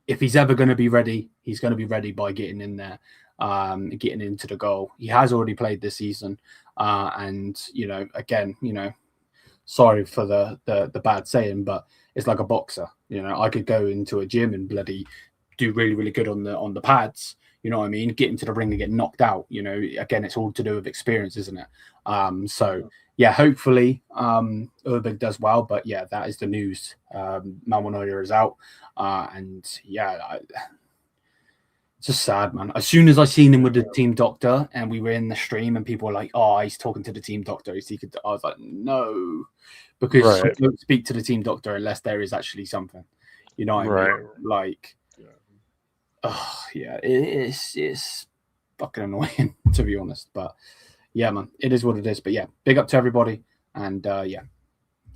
If he's ever going to be ready, he's going to be ready by getting in there. Getting into the goal. He has already played this season, and again, sorry for the bad saying, but it's like a boxer. I could go into a gym and bloody do really, really good on the pads. You know what I mean? Get into the ring and get knocked out. Again, it's all to do with experience, isn't it? So yeah, hopefully Urbig does well, but yeah, that is the news. Manuel Neuer is out, and yeah. It's just sad, man. As soon as I seen him with the team doctor and we were in the stream and people were like, oh, he's talking to the team doctor. I was like, no, because you don't speak to the team doctor unless there is actually something. You know what I mean? It's fucking annoying, to be honest. But yeah, man, it is what it is. But yeah, big up to everybody. And yeah,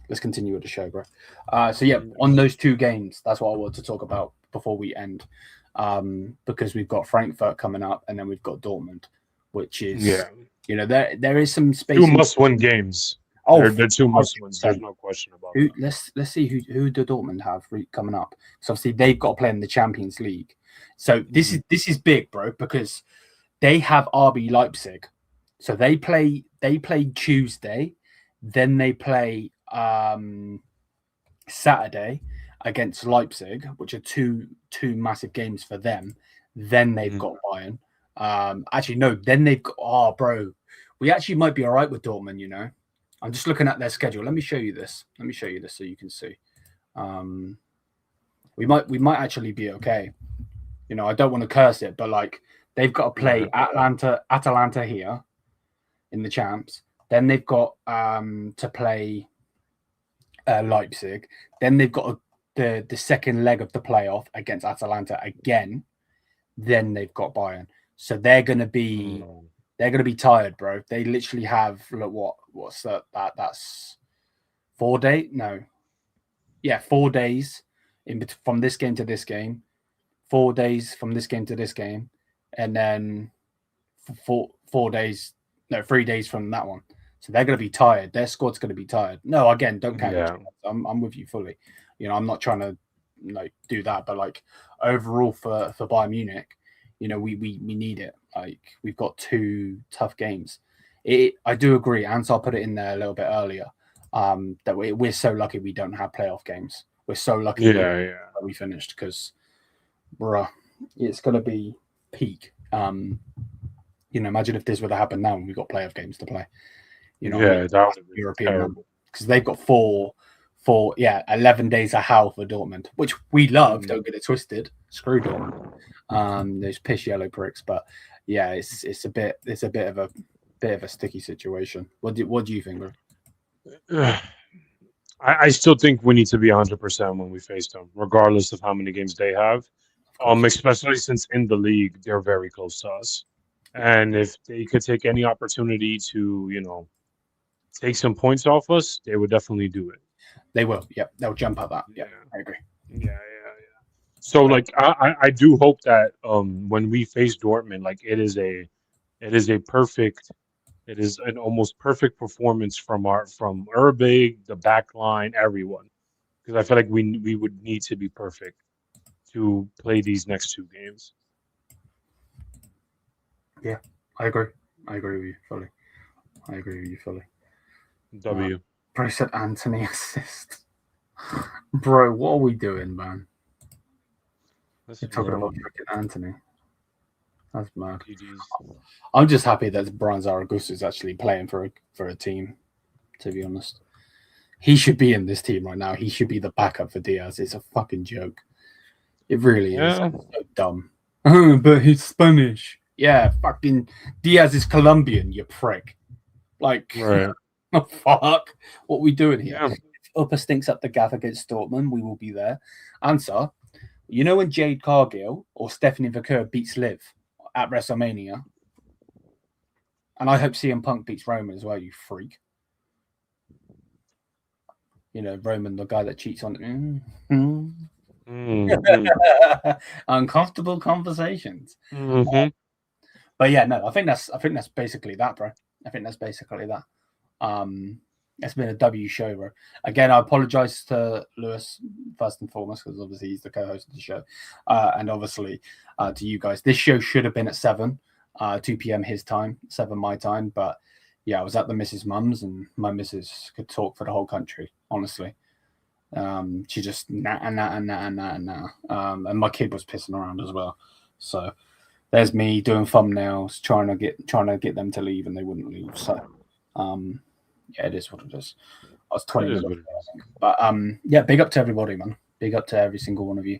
let's continue with the show, bro. So yeah, on those 2 games, that's what I wanted to talk about before we end. Because we've got Frankfurt coming up, and then we've got Dortmund, which is there is some space. 2 must-win games. Oh, they're 2 must-wins. There's no question about it. Let's see who do Dortmund have coming up. So obviously they've got to play in the Champions League. So this is big, bro, because they have RB Leipzig. So they play Tuesday, then they play Saturday against Leipzig, which are two massive games for them. Then they've got Bayern. Actually, no, then they've got, bro, we actually might be all right with Dortmund, I'm just looking at their schedule. Let me show you this so you can see. We might actually be okay. I don't want to curse it, but they've got to play Atalanta here in the champs. Then they've got to play Leipzig. Then they've got to the second leg of the playoff against Atalanta again, then they've got Bayern. So they're gonna be tired, bro. They literally have what's that? That's 4 days. No, yeah, 4 days from this game to this game. 4 days from this game to this game, and then 4 days. No, 3 days from that one. So they're going to be tired. Their squad's going to be tired. No, again, don't count. Yeah. I'm with you fully. I'm not trying to do that, but like overall for Bayern Munich, we need it. Like we've got 2 tough games. I do agree. Ansar put it in there a little bit earlier. That we're so lucky we don't have playoff games. We're so lucky that we finished because, bruh, it's going to be peak. Imagine if this would have happened now and we got playoff games to play. That would be European, because they've got 11 days of hell for Dortmund, which we love. Don't get it twisted. Screw Dortmund. Those piss yellow pricks, but yeah, it's a bit of a sticky situation. What do you think, bro? I still think we need to be 100% when we face them, regardless of how many games they have. Especially since in the league they're very close to us, and if they could take any opportunity to, take some points off us, they would definitely do it. They will. Yep, they'll jump at that. Yeah, I agree. Yeah. So I do hope that when we face Dortmund, it is an almost perfect performance from Urbig, the back line, everyone, because I feel like we would need to be perfect to play these next 2 games. Yeah, I agree with you fully. W. Bro said Anthony assist. Bro, what are we doing, man? You're talking about freaking Anthony. That's mad. I'm just happy that Brian Zaragoza is actually playing for a team, to be honest. He should be in this team right now. He should be the backup for Diaz. It's a fucking joke. It really is. It's so dumb. But he's Spanish. Yeah, fucking Diaz is Colombian, you prick. Right. Oh, fuck. What are we doing here? Yeah. If Upper stinks up the gaff against Dortmund, we will be there. Answer. When Jade Cargill or Stephanie Vaquer beats Liv at WrestleMania, and I hope CM Punk beats Roman as well, you freak. Roman, the guy that cheats on uncomfortable conversations. Mm-hmm. But yeah, no, I think that's basically that, bro. I think that's basically that. It's been a W show, bro. Again, I apologize to Lewis first and foremost, because obviously he's the co-host of the show, and obviously to you guys. This show should have been at 2 p.m. his time, 7 my time. But yeah, I was at the missus' mum's, and my missus could talk for the whole country. Honestly, she just and my kid was pissing around as well. So there's me doing thumbnails, trying to get them to leave, and they wouldn't leave. So yeah, it is what it is. I was 20 minutes away, I think. But yeah, big up to everybody, man. Big up to every single one of you.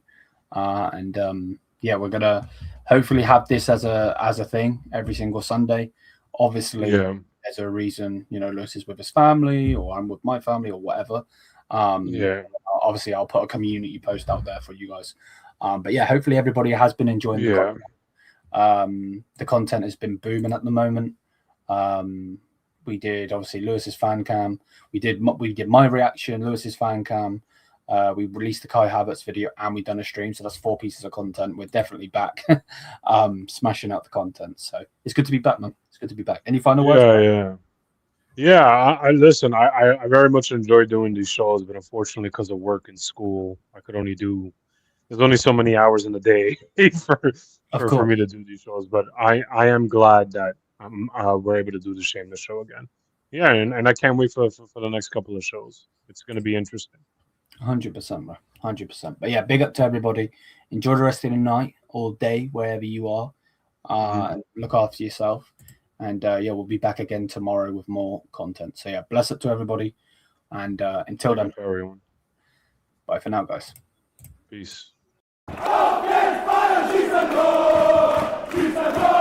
And yeah, we're gonna hopefully have this as a thing every single Sunday. Obviously, there's a reason, Lewis is with his family, or I'm with my family, or whatever. Obviously, I'll put a community post out there for you guys. But yeah, hopefully everybody has been enjoying the content. The content has been booming at the moment. We did obviously Lewis's fan cam. We did my reaction, Lewis's fan cam. We released the Kai Havertz video, and we've done a stream. So that's 4 pieces of content. We're definitely back, smashing out the content. So it's good to be back, man. It's good to be back. Any final words? Yeah. I listen. I very much enjoy doing these shows, but unfortunately, because of work and school, I could only do. There's only so many hours in the day for me to do these shows. But I am glad that we're able to do the Shameless show again. Yeah, and I can't wait for the next couple of shows. It's going to be interesting. 100%, bro. 100%. But yeah, big up to everybody. Enjoy the rest of the night or day, wherever you are. And look after yourself. And yeah, we'll be back again tomorrow with more content. So yeah, bless up to everybody. And until then, everyone. Bye for now, guys. Peace. Auf geht's, Bayern, schieß ein Tor! Schieß ein Tor!